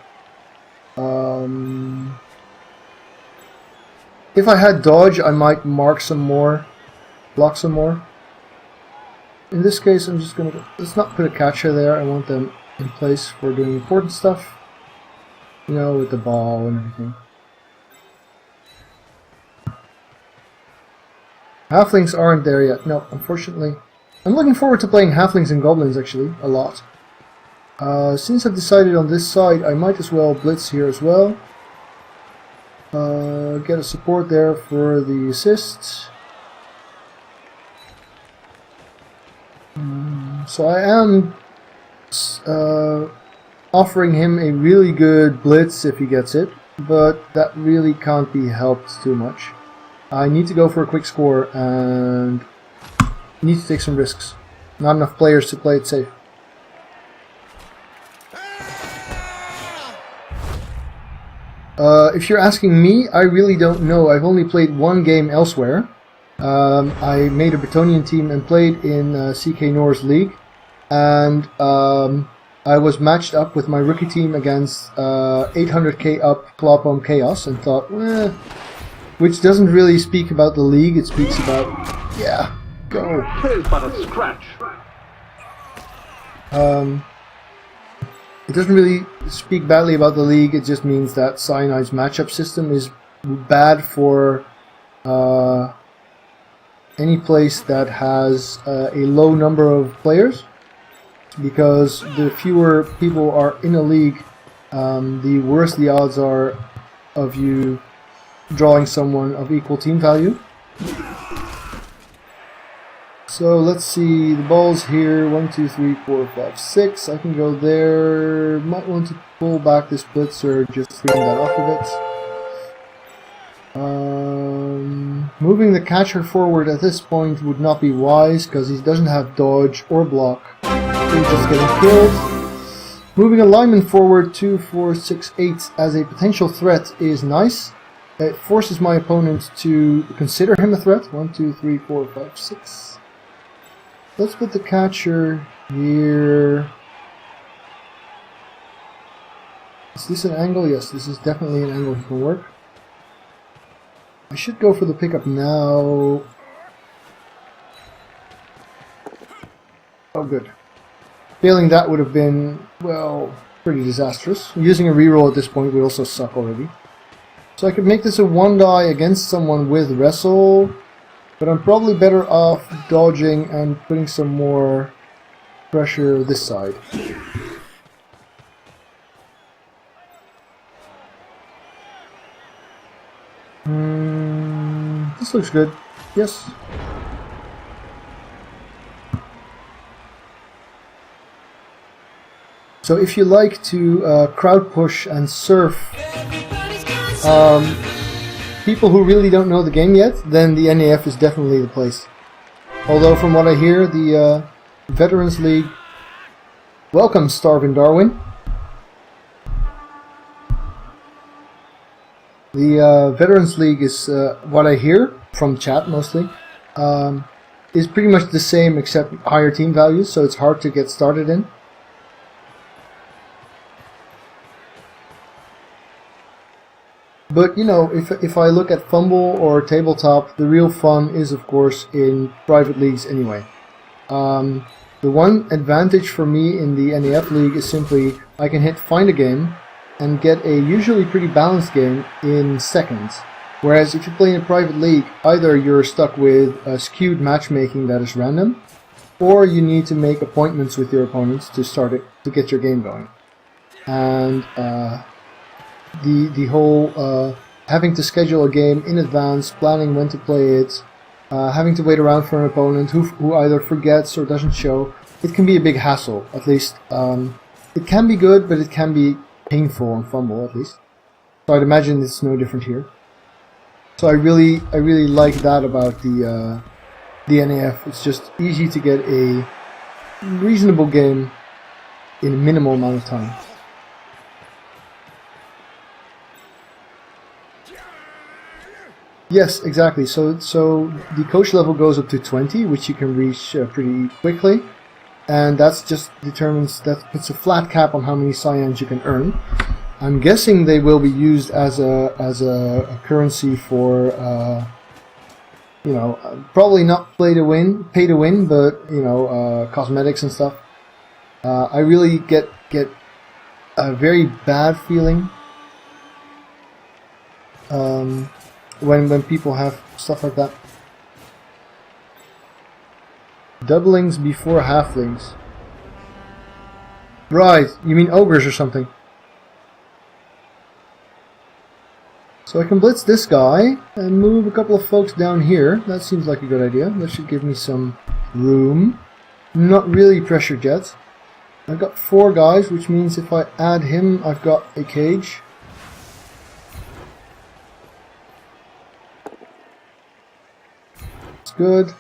[SPEAKER 1] If I had dodge, I might mark some more, block some more. In this case, I'm just gonna let's not put a catcher there. I want them in place for doing important stuff, you know, with the ball and everything. Halflings aren't there yet. No, unfortunately. I'm looking forward to playing halflings and goblins actually a lot. Since I've decided on this side, I might as well blitz here as well. Get a support there for the assist. So I am offering him a really good blitz if he gets it, but that really can't be helped too much. I need to go for a quick score and need to take some risks. Not enough players to play it safe. If you're asking me, I really don't know. I've only played 1 game elsewhere. I made a bretonnian team and played in cKnoor's league, and I was matched up with my rookie team against 800k up Clawpome Chaos and thought, which doesn't really speak about the league, it speaks about, yeah, go.
[SPEAKER 4] But a scratch.
[SPEAKER 1] It doesn't really speak badly about the league, it just means that Cyanide's matchup system is bad for any place that has a low number of players, because the fewer people are in a league, the worse the odds are of you drawing someone of equal team value. So let's see, the ball's here, 1, 2, 3, 4, 5, 6. I can go there. Might want to pull back this blitzer, just clean that off a bit. Moving the catcher forward at this point would not be wise, because he doesn't have dodge or block. He's just getting killed. Moving a lineman forward 2, 4, 6, 8 as a potential threat is nice. It forces my opponent to consider him a threat. 1, 2, 3, 4, 5, 6. Let's put the catcher here. Is this an angle? Yes, this is definitely an angle that can work. I should go for the pickup now. Oh, good. Failing that would have been, well, pretty disastrous. Using a reroll at this point would also suck already. So I could make this a 1 die against someone with wrestle, but I'm probably better off dodging and putting some more pressure this side. This looks good. Yes. So if you like to crowd push and surf, people who really don't know the game yet, then the NAF is definitely the place. Although from what I hear, the Veterans League... Welcome, Starvin Darwin. The Veterans League is, what I hear, from chat mostly, is pretty much the same except higher team values, so it's hard to get started in. But, you know, if I look at Fumble or Tabletop, the real fun is, of course, in private leagues anyway. The one advantage for me in the NAF League is simply I can hit find a game and get a usually pretty balanced game in seconds. Whereas if you play in a private league, either you're stuck with a skewed matchmaking that is random, or you need to make appointments with your opponents to start it, to get your game going. And the whole having to schedule a game in advance, planning when to play it, having to wait around for an opponent who either forgets or doesn't show, it can be a big hassle. At least it can be good, but it can be painful on Fumble at least. So I'd imagine it's no different here. So I really like that about the NAF. It's just easy to get a reasonable game in a minimal amount of time. Yes, exactly. So the coach level goes up to 20, which you can reach pretty quickly, and that's just determines that puts a flat cap on how many cyans you can earn. I'm guessing they will be used as a currency for you know, probably not pay to win, but you know, cosmetics and stuff. I really get a very bad feeling when people have stuff like that. Doublings before halflings. Right, you mean ogres or something. So I can blitz this guy and move a couple of folks down here. That seems like a good idea. That should give me some room. Not really pressured yet. I've got 4 guys, which means if I add him, I've got a cage. It's good.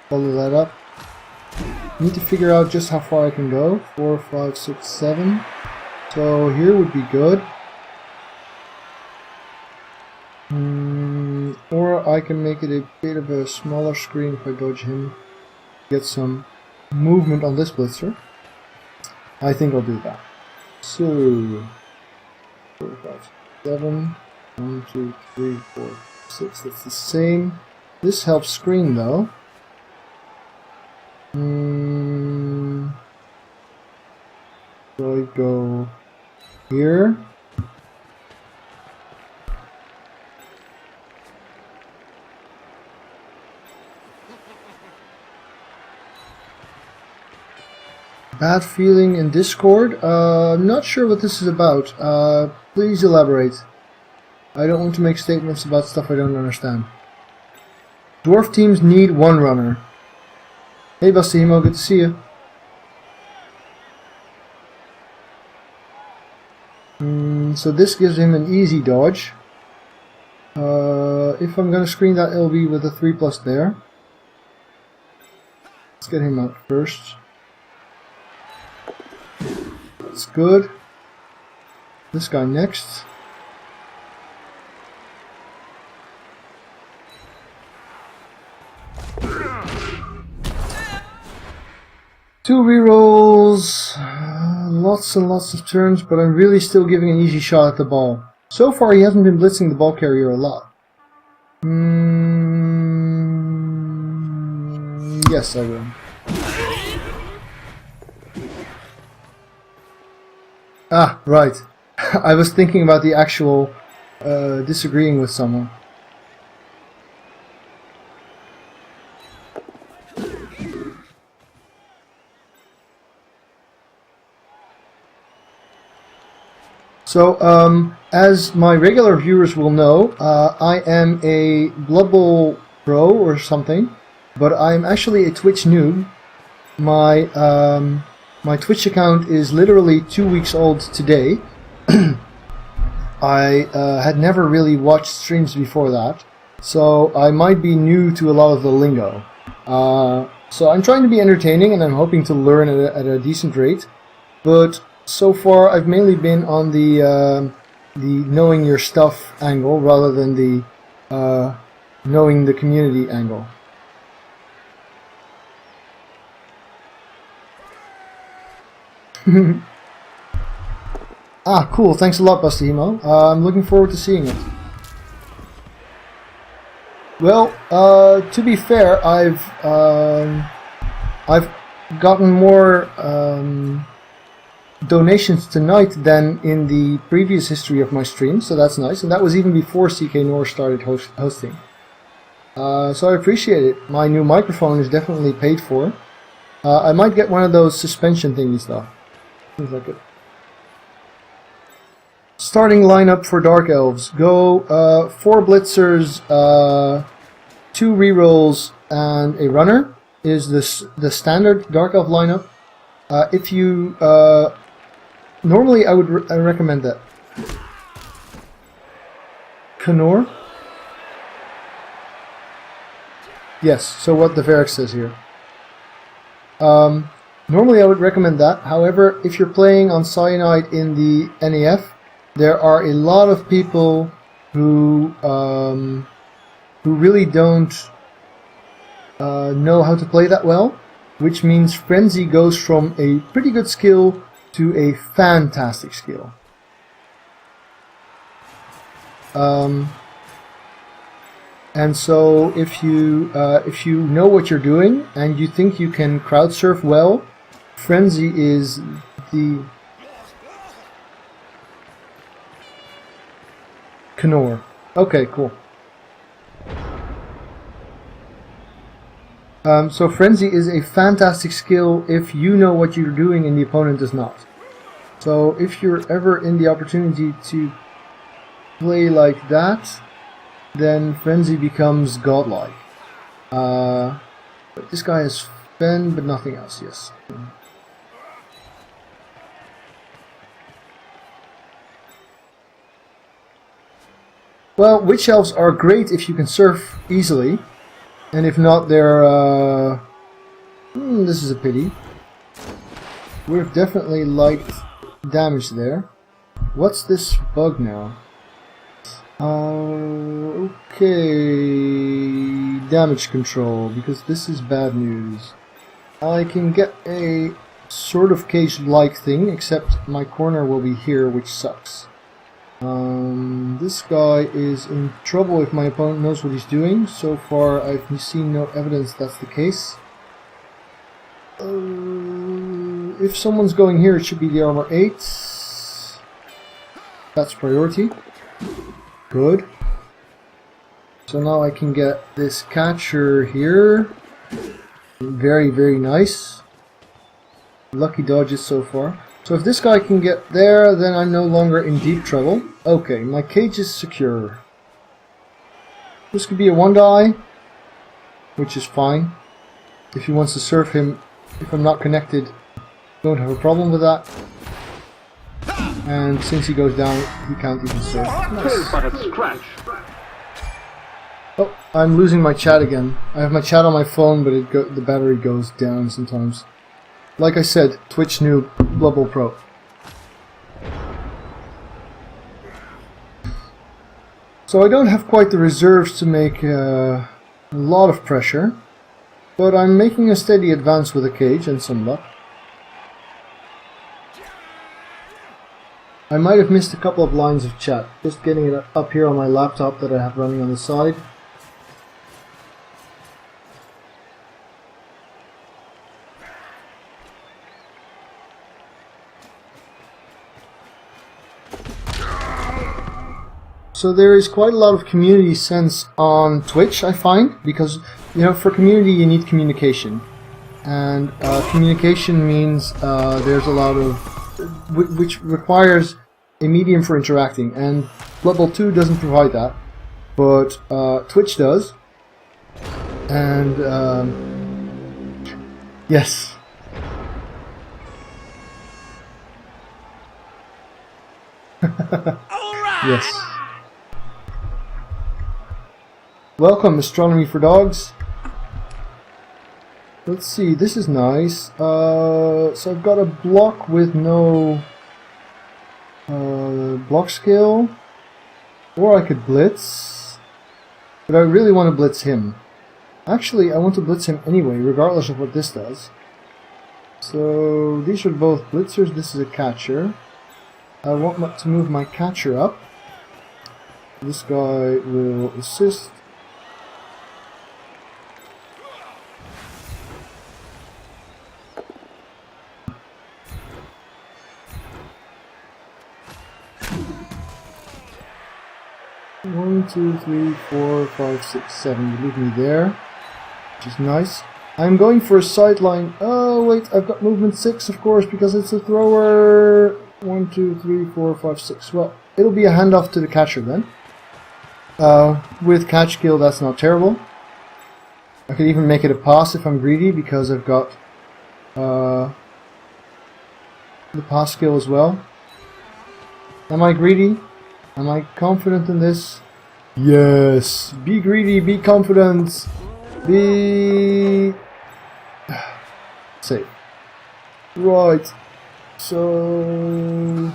[SPEAKER 1] Follow that up. Need to figure out just how far I can go. 4, 5, 6, 7. So here would be good. Or I can make it a bit of a smaller screen if I dodge him. Get some movement on this blitzer. I think I'll do that. So 4, 5, 7. 1, 2, 3, 4, 6. That's the same. This helps screen though. So I go here. Bad feeling in Discord? I'm not sure what this is about. Please elaborate. I don't want to make statements about stuff I don't understand. Dwarf teams need 1 runner. Hey Bastimo, good to see you. So this gives him an easy dodge. If I'm gonna screen that LB with a 3+ there. Let's get him out first. That's good. This guy next. Two rerolls, lots and lots of turns, but I'm really still giving an easy shot at the ball. So far he hasn't been blitzing the ball carrier a lot. Yes, I will. Ah, right. I was thinking about the actual disagreeing with someone. So, as my regular viewers will know, I am a Blood Bowl pro or something, but I'm actually a Twitch noob. My Twitch account is literally 2 weeks old today, I had never really watched streams before that, so I might be new to a lot of the lingo. So I'm trying to be entertaining, and I'm hoping to learn at a decent rate. But so far, I've mainly been on the knowing your stuff angle rather than the knowing the community angle. Ah, cool. Thanks a lot, Bustahimo. I'm looking forward to seeing it. Well, to be fair, I've gotten more donations tonight than in the previous history of my stream, so that's nice. And that was even before cKnoor started hosting. So I appreciate it. My new microphone is definitely paid for. I might get one of those suspension thingies though. Seems like it. Starting lineup for Dark Elves. Go 4 blitzers, 2 rerolls, and a runner is the standard Dark Elf lineup. If you normally I would I recommend that. cKnoor? Yes, so what the Varric says here. Normally I would recommend that. However, if you're playing on Cyanide in the NEF, there are a lot of people who really don't know how to play that well, which means Frenzy goes from a pretty good skill to a fantastic skill. And so if you know what you're doing and you think you can crowd surf well, Frenzy is the cKnoor. Okay, cool. So Frenzy is a fantastic skill if you know what you're doing and the opponent does not. So if you're ever in the opportunity to play like that, then Frenzy becomes godlike. But this guy has Fen, but nothing else, yes. Well, Witch Elves are great if you can surf easily, and if not, they're... this is a pity. We've definitely liked damage there. What's this bug now? Okay, damage control, because this is bad news. I can get a sort of cage-like thing, except my corner will be here, which sucks. This guy is in trouble if my opponent knows what he's doing. So far I've seen no evidence that's the case. If someone's going here, it should be the armor 8. That's priority. Good. So now I can get this catcher here. Very, very nice. Lucky dodges so far. So if this guy can get there, then I'm no longer in deep trouble. Okay, my cage is secure. This could be a 1-die, which is fine. If he wants to surf him, if I'm not connected, don't have a problem with that. And since he goes down, he can't even surf. Nice. Oh, I'm losing my chat again. I have my chat on my phone, but the battery goes down sometimes. Like I said, Twitch noob, Blood Bowl Pro. So I don't have quite the reserves to make a lot of pressure, but I'm making a steady advance with a cage and some luck. I might have missed a couple of lines of chat, just getting it up here on my laptop that I have running on the side. So there is quite a lot of community sense on Twitch, I find, because, you know, for community you need communication. And communication means there's a lot of... which requires a medium for interacting, and Blood Bowl 2 doesn't provide that, but Twitch does. And, yes. Yes. Welcome, Astronomy for Dogs. Let's see, this is nice. So I've got a block with no block skill. Or I could blitz. But I really want to blitz him. Actually, I want to blitz him anyway, regardless of what this does. So these are both blitzers, this is a catcher. I want to move my catcher up. This guy will assist. One, two, three, four, five, six, seven. You leave me there, which is nice. I'm going for a sideline. Oh wait, I've got movement 6, of course, because it's a thrower. 1, 2, 3, 4, 5, 6. Well, it'll be a handoff to the catcher then. With catch skill, that's not terrible. I could even make it a pass if I'm greedy, because I've got the pass skill as well. Am I greedy? Am I confident in this? Yes! Be greedy, be confident, be safe. Right. So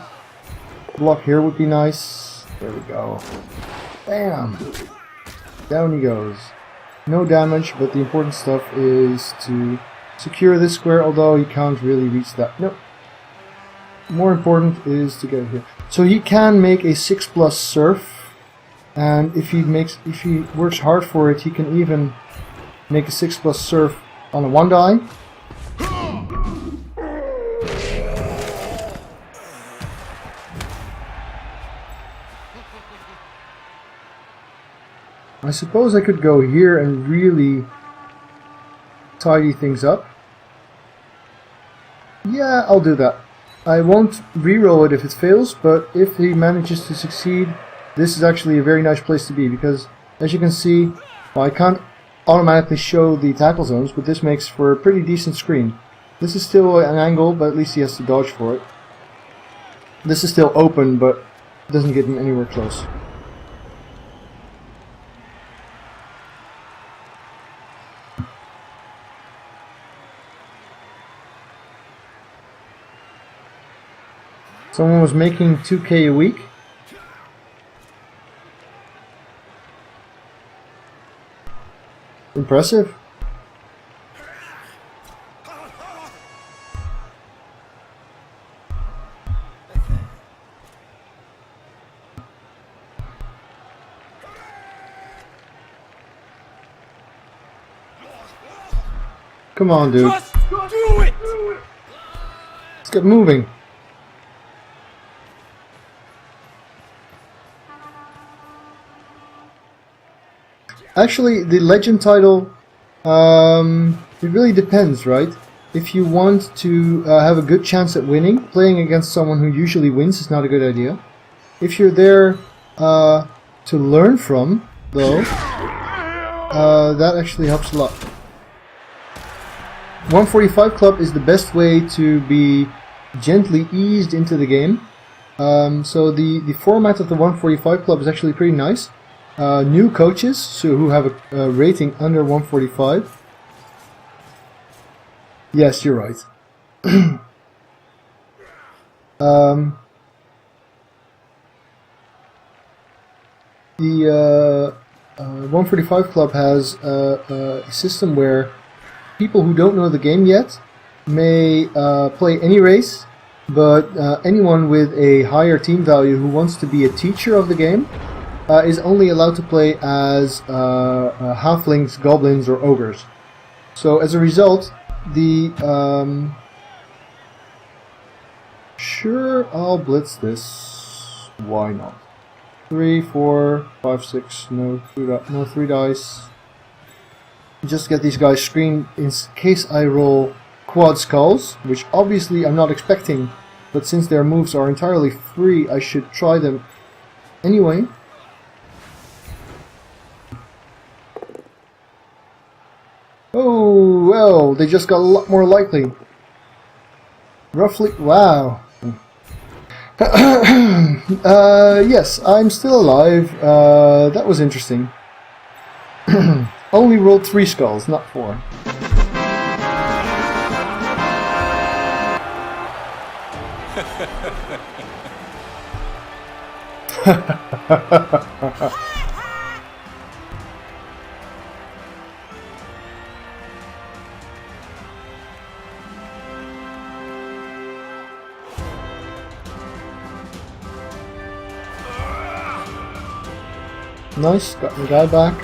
[SPEAKER 1] block here would be nice. There we go. Bam! Down he goes. No damage, but the important stuff is to secure this square, although he can't really reach that. No. More important is to get here. So he can make a 6+ surf, and if he works hard for it, he can even make a 6+ surf on a 1 die. I suppose I could go here and really tidy things up. Yeah, I'll do that. I won't reroll it if it fails, but if he manages to succeed, this is actually a very nice place to be, because as you can see, well, I can't automatically show the tackle zones, but this makes for a pretty decent screen. This is still an angle, but at least he has to dodge for it. This is still open, but it doesn't get him anywhere close. Someone was making 2K a week. Impressive. Come on, dude.
[SPEAKER 5] Just do it!
[SPEAKER 1] Let's get moving. Actually, the legend title, it really depends, right? If you want to have a good chance at winning, playing against someone who usually wins is not a good idea. If you're there to learn from, though, that actually helps a lot. 145 Club is the best way to be gently eased into the game. So the format of the 145 Club is actually pretty nice. New coaches, so who have a rating under 145. Yes, you're right. The 145 Club has a system where people who don't know the game yet may play any race, but anyone with a higher team value who wants to be a teacher of the game is only allowed to play as halflings, goblins, or ogres. So as a result, the sure, I'll blitz this. Why not? 3, 4, 5, 6. No 3 dice. Just get these guys screened in case I roll quad skulls, which obviously I'm not expecting, but since their moves are entirely free, I should try them anyway. Oh, well, they just got a lot more likely. Roughly, wow. Yes, I'm still alive. That was interesting. Only rolled 3 skulls, not 4. Nice, got the guy back.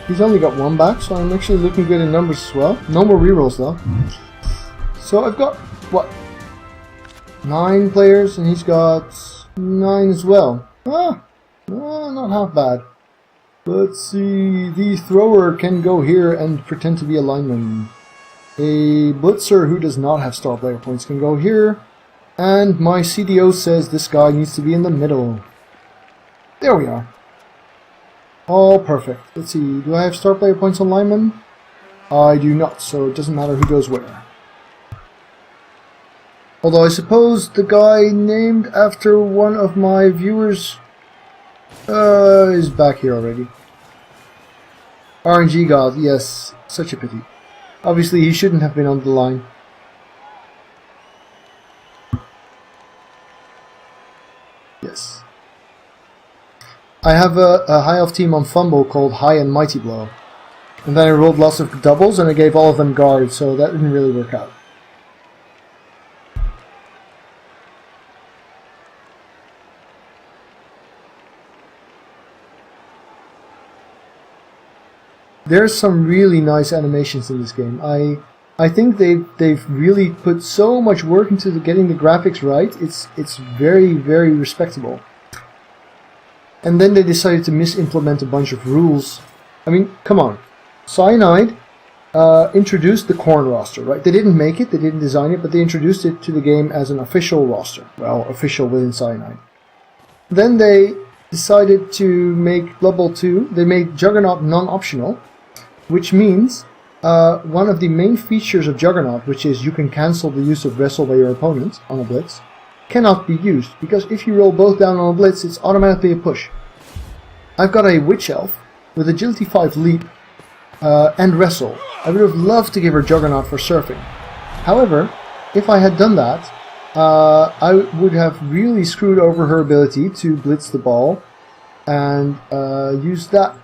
[SPEAKER 1] He's only got 1 back, so I'm actually looking good in numbers as well. No more rerolls though. So I've got, what, 9 players, and he's got 9 as well. Not half bad. Let's see, the thrower can go here and pretend to be a lineman. A blitzer who does not have star player points can go here. And my CDO says this guy needs to be in the middle. There we are. All perfect. Let's see, do I have star player points on lineman? I do not, so it doesn't matter who goes where. Although I suppose the guy named after one of my viewers is back here already. RNG God, yes, such a pity. Obviously he shouldn't have been on the line. Yes. I have a high elf team on Fumble called High and Mighty Blow. And then I rolled lots of doubles and I gave all of them guards, so that didn't really work out. There's some really nice animations in this game. I think they've really put so much work into getting the graphics right. It's very, very respectable. And then they decided to misimplement a bunch of rules. I mean, come on. Cyanide introduced the Corn roster, right? They didn't make it, they didn't design it, but they introduced it to the game as an official roster. Well, official within Cyanide. Then they decided to make Blood Bowl 2. They made Juggernaut non-optional, which means one of the main features of Juggernaut, which is you can cancel the use of Wrestle by your opponent on a blitz, cannot be used, because if you roll both down on a blitz, it's automatically a push. I've got a Witch Elf with Agility 5 Leap and Wrestle. I would have loved to give her Juggernaut for surfing. However, if I had done that, I would have really screwed over her ability to blitz the ball and use that.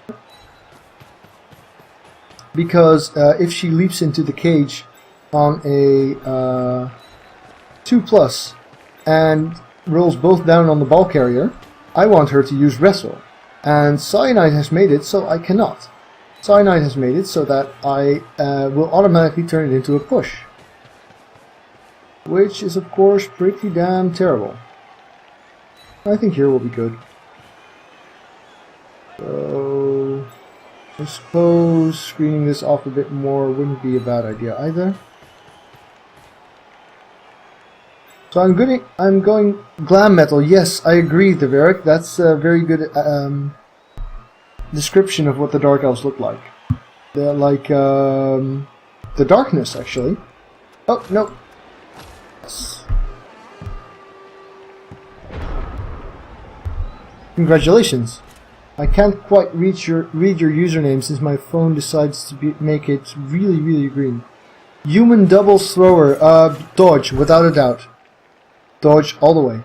[SPEAKER 1] Because if she leaps into the cage on a 2+ and rolls both down on the ball carrier, I want her to use Wrestle. And Cyanide has made it so I cannot. Cyanide has made it so that I will automatically turn it into a push. Which is of course pretty damn terrible. I think here will be good. So I suppose screening this off a bit more wouldn't be a bad idea either. So I'm going glam metal. Yes, I agree, Deverick. That's a very good description of what the Dark Elves look like. They're like the darkness, actually. Oh no. Yes. Congratulations. I can't quite read your username since my phone decides to make it really, really green. Human doubles thrower. Dodge, without a doubt. Dodge all the way.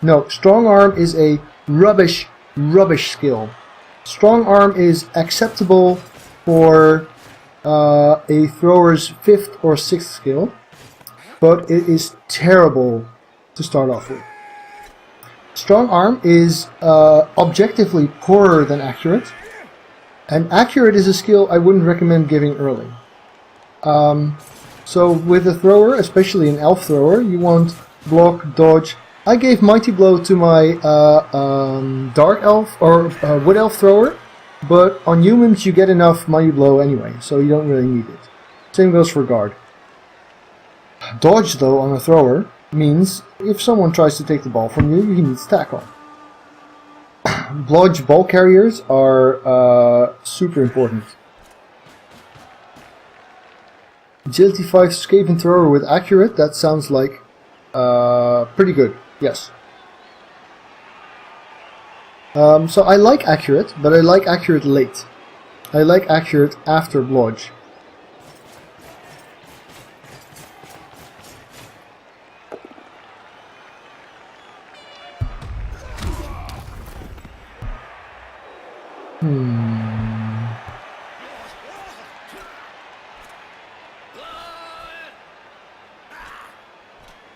[SPEAKER 1] No, strong arm is a rubbish skill. Strong arm is acceptable for a thrower's 5th or 6th skill, but it is terrible to start off with. Strong arm is objectively poorer than accurate, and accurate is a skill I wouldn't recommend giving early. So with a thrower, especially an elf thrower, you want block, dodge. I gave Mighty Blow to my dark elf or wood elf thrower, but on humans you get enough Mighty Blow anyway, so you don't really need it. Same goes for guard. Dodge, though, on a thrower means if someone tries to take the ball from you, he needs tackle. Blodge ball carriers are super important. Agility 5 Skaven thrower with accurate, that sounds like pretty good, yes. So I like accurate, but I like accurate late. I like accurate after blodge.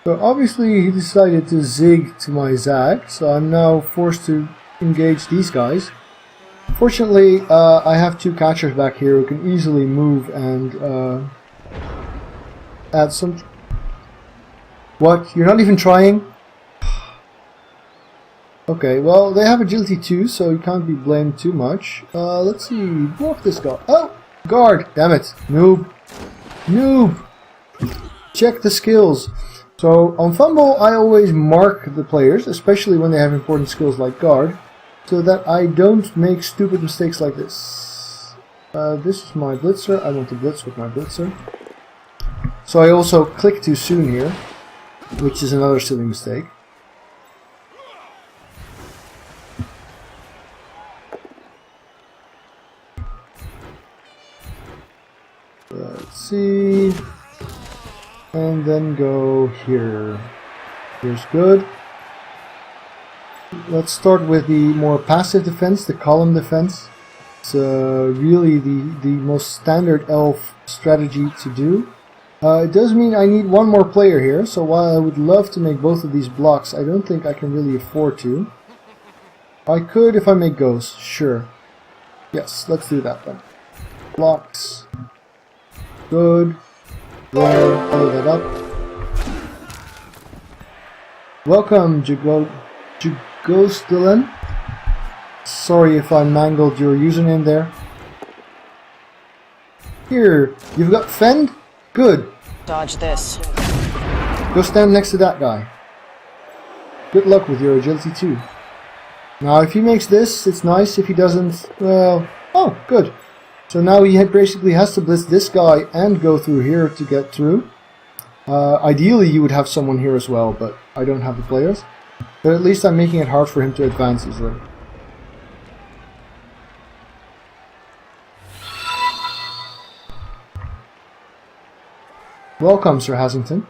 [SPEAKER 1] So obviously he decided to zig to my zag, so I'm now forced to engage these guys. Fortunately, I have two catchers back here who can easily move and add some... What? You're not even trying? Okay, well, they have agility too, so you can't be blamed too much. Let's see, block this guy. Oh! Guard! Damn it! Noob! Noob! Check the skills. So, on Fumble, I always mark the players, especially when they have important skills like guard, so that I don't make stupid mistakes like this. This is my blitzer. I want to blitz with my blitzer. So I also click too soon here, which is another silly mistake. Let's see. And then go here. Here's good. Let's start with the more passive defense, the column defense. It's really the most standard elf strategy to do. It does mean I need one more player here, so while I would love to make both of these blocks, I don't think I can really afford to. I could if I make ghosts, sure. Yes, let's do that then. Blocks. Good. Well, follow that up. Welcome, Jugostilan. Sorry if I mangled your username there. Here, you've got Fend? Good.
[SPEAKER 5] Dodge this.
[SPEAKER 1] Go stand next to that guy. Good luck with your agility too. Now, if he makes this, it's nice. If he doesn't, well... Oh, good. So now he basically has to blitz this guy and go through here to get through. Ideally you would have someone here as well, but I don't have the players. But at least I'm making it hard for him to advance easily. Welcome, Sir Hasington.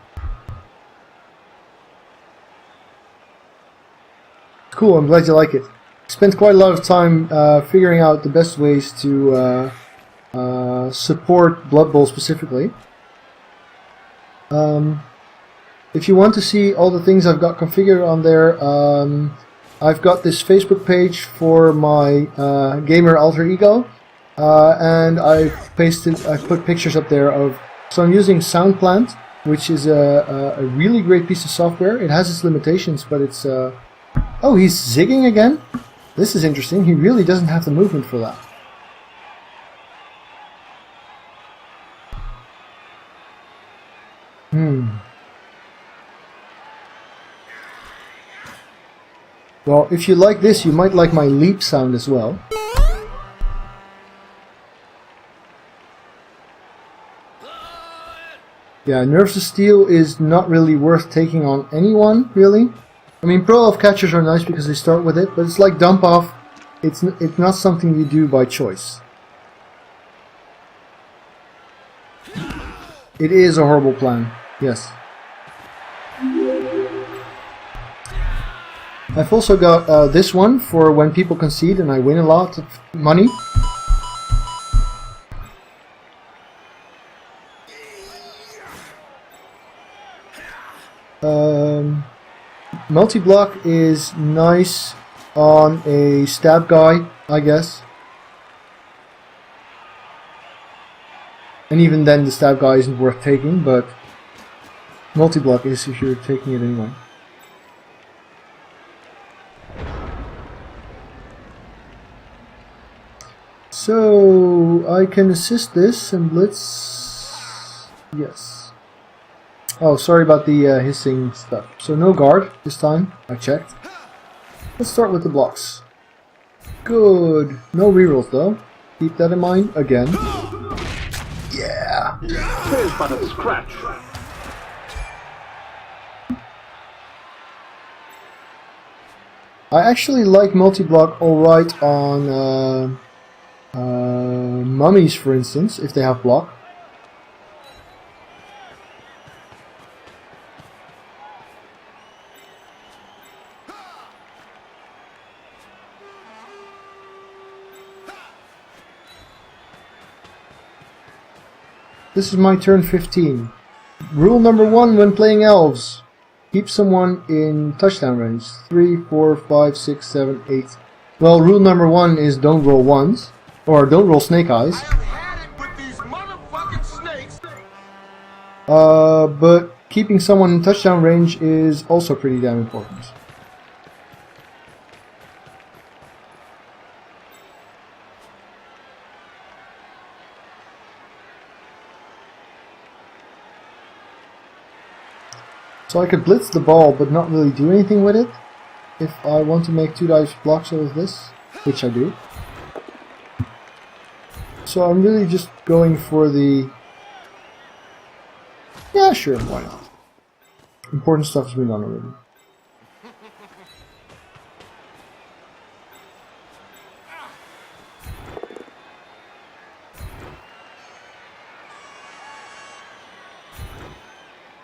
[SPEAKER 1] Cool, I'm glad you like it. Spent quite a lot of time figuring out the best ways to support Blood Bowl specifically. If you want to see all the things I've got configured on there, I've got this Facebook page for my gamer alter ego, and I've put pictures up there of. So I'm using Soundplant, which is a really great piece of software. It has its limitations, but it's. Oh, he's zigging again? This is interesting. He really doesn't have the movement for that. Well, if you like this, you might like my leap sound as well. Yeah, Nerves of Steel is not really worth taking on anyone, really. I mean, Pro Elf Catchers are nice because they start with it, but it's like Dump Off. It's not something you do by choice. It is a horrible plan, yes. I've also got this one for when people concede and I win a lot of money. Multi-block is nice on a stab guy, I guess. And even then the stab guy isn't worth taking, but multi-block is if you're taking it anyway. So I can assist this and blitz. Yes. Oh, sorry about the hissing stuff. So no guard this time. I checked. Let's start with the blocks. Good. No rerolls though. Keep that in mind again. Yeah.
[SPEAKER 4] Here's but a scratch.
[SPEAKER 1] I actually like multi-block alright on mummies, for instance, if they have block. This is my turn 15. Rule number 1 when playing elves. Keep someone in touchdown range. 3, 4, 5, 6, 7, 8. Well, rule number 1 is don't roll ones. Or don't roll snake eyes. But keeping someone in touchdown range is also pretty damn important. So I could blitz the ball, but not really do anything with it. If I want to make 2 dice blocks out of this, which I do. So I'm really just going for the... Yeah, sure, why not? Important stuff has been done already.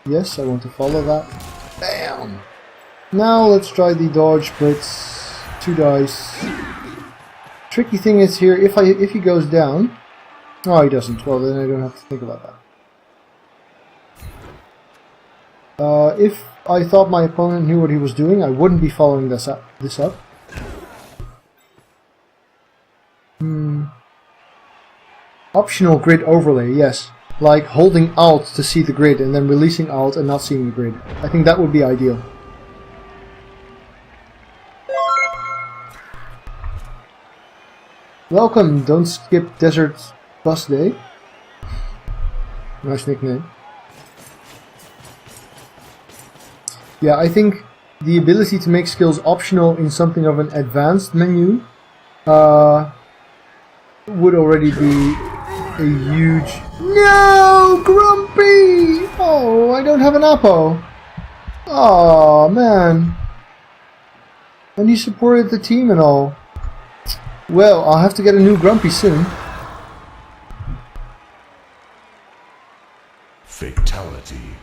[SPEAKER 1] Yes, I want to follow that. Bam! Now let's try the dodge blitz. 2 dice. Tricky thing is here, if he goes down... Oh, he doesn't. Well, then I don't have to think about that. If I thought my opponent knew what he was doing, I wouldn't be following this up. Optional grid overlay, yes. Like holding Alt to see the grid and then releasing Alt and not seeing the grid. I think that would be ideal. Welcome, don't skip Desert Bus Day. Nice nickname. Yeah, I think the ability to make skills optional in something of an advanced menu would already be a huge... No! Grumpy! Oh, I don't have an Apo. Oh, man. And you supported the team and all. Well, I'll have to get a new Grumpy soon.
[SPEAKER 5] Fatality.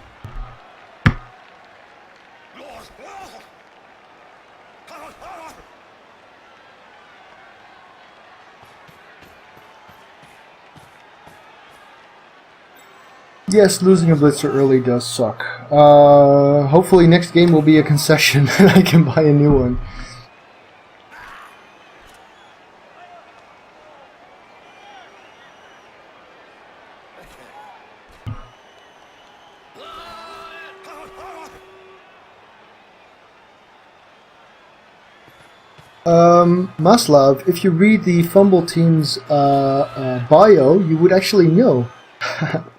[SPEAKER 1] Yes, losing a blitzer early does suck. Hopefully next game will be a concession and I can buy a new one. Maslav, if you read the Fumble team's bio, you would actually know.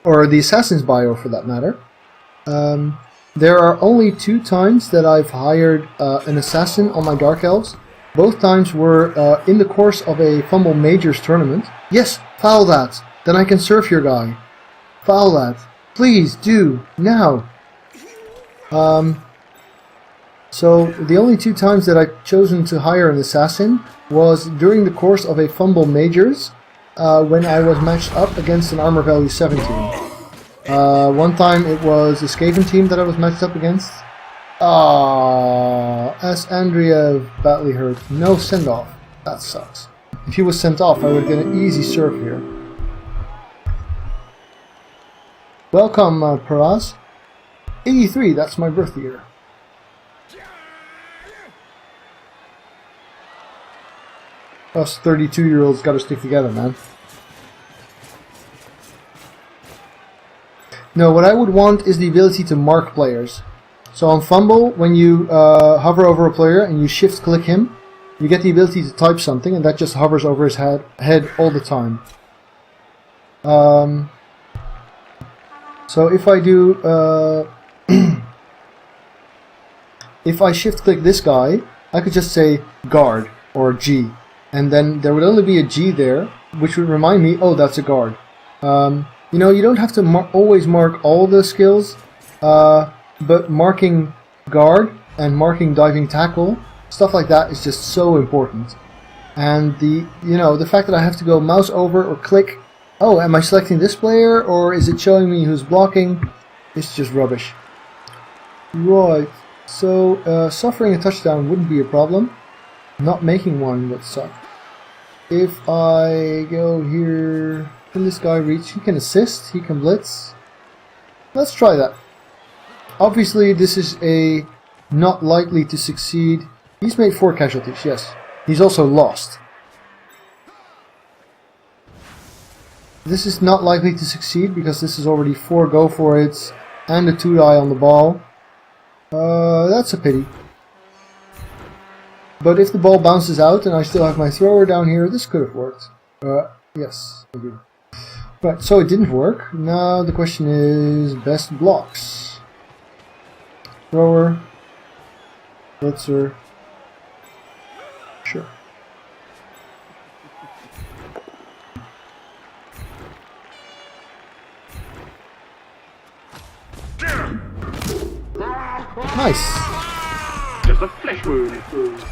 [SPEAKER 1] Or the Assassin's bio for that matter. There are only 2 times that I've hired an Assassin on my Dark Elves. Both times were in the course of a Fumble Majors tournament. Yes, foul that. Then I can surf your guy. Foul that. Please do, now. So the only 2 times that I've chosen to hire an Assassin was during the course of a Fumble Majors. When I was matched up against an Armor Value 7 team. One time it was a Skaven team that I was matched up against. S. Andrea badly hurt. No send-off. That sucks. If he was sent off, I would get an easy serve here. Welcome, Paraz. 83, that's my birth year. Us 32-year-olds gotta stick together, man. No, what I would want is the ability to mark players. So on Fumble, when you hover over a player and you shift-click him, you get the ability to type something, and that just hovers over his head all the time. So if I do... if I shift-click this guy, I could just say guard or G. And then there would only be a G there, which would remind me, oh, that's a guard. You know, you don't have to always mark all the skills, but marking guard and marking diving tackle Stuff like that is just so important. And the fact that I have to go mouse over or click, oh, am I selecting this player or is it showing me who's blocking? It's just rubbish. Right, so suffering a touchdown wouldn't be a problem. Not making one would suck. If I go here, can this guy reach? He can assist, he can blitz. Let's try that. Obviously this is a not likely to succeed. He's made 4 casualties, yes. He's also lost. This is not likely to succeed because this is already 4 go for it and a 2-die on the ball. That's a pity. But if the ball bounces out and I still have my thrower down here, this could have worked. Yes, I do. Right, so it didn't work. Now the question is best blocks. Thrower, blitzer. Sure. Nice.
[SPEAKER 4] Just a flesh wound.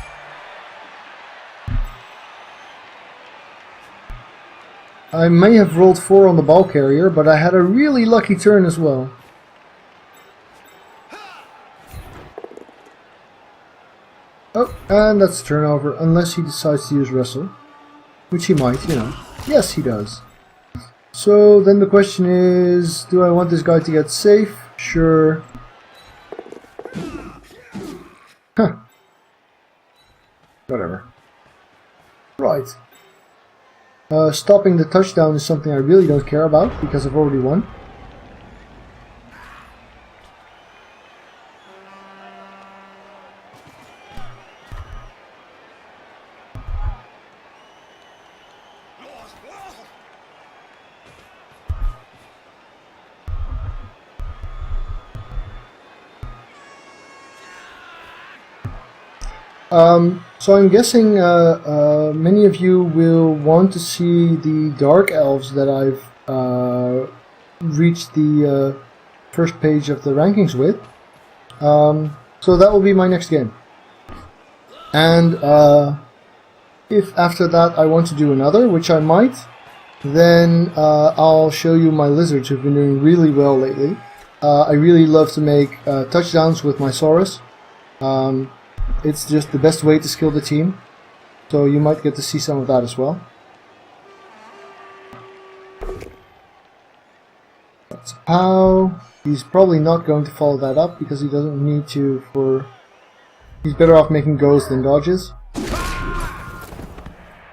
[SPEAKER 1] I may have rolled 4 on the ball carrier, but I had a really lucky turn as well. Oh, and that's a turnover, unless he decides to use wrestle. Which he might, you know. Yes, he does. So then the question is, do I want this guy to get safe? Sure. Huh. Whatever. Right. Stopping the touchdown is something I really don't care about, because I've already won. So I'm guessing many of you will want to see the dark elves that I've reached the first page of the rankings with. So that will be my next game. And if after that I want to do another, which I might, then I'll show you my lizards who've been doing really well lately. I really love to make touchdowns with my Saurus. It's just the best way to skill the team, so you might get to see some of that as well. That's how. He's probably not going to follow that up because he doesn't need to he's better off making goes than dodges.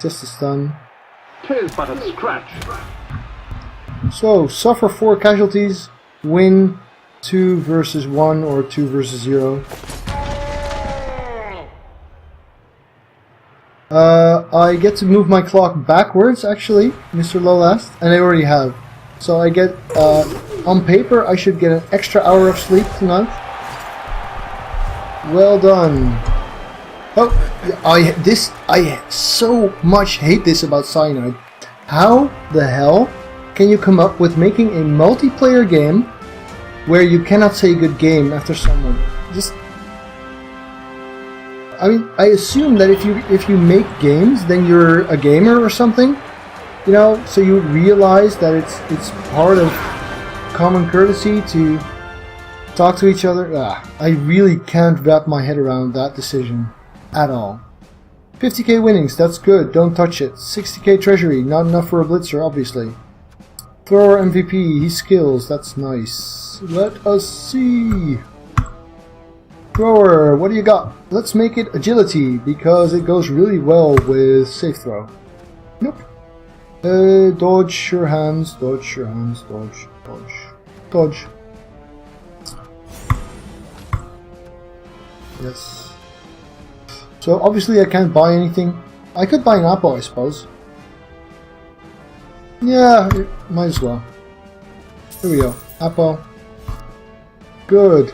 [SPEAKER 1] Just a stun.
[SPEAKER 4] 'Tis but a scratch.
[SPEAKER 1] So, suffer 4 casualties, win 2 versus 1 or 2 versus 0. I get to move my clock backwards, actually, Mr. Lowlast, and I already have. So I get, on paper, I should get an extra hour of sleep tonight. Well done. Oh, I so much hate this about Cyanide. How the hell can you come up with making a multiplayer game where you cannot say good game after someone? I mean, I assume that if you make games, then you're a gamer or something, you know. So you realize that it's part of common courtesy to talk to each other. I really can't wrap my head around that decision at all. 50k winnings, that's good. Don't touch it. 60k treasury, not enough for a blitzer, obviously. Thrower MVP, he skills. That's nice. Let us see. Thrower, what do you got? Let's make it agility, because it goes really well with safe throw. Nope. Dodge, sure hands, dodge, sure hands, dodge, dodge, dodge. Yes. So obviously I can't buy anything. I could buy an apple, I suppose. Yeah, might as well. Here we go. Apple. Good.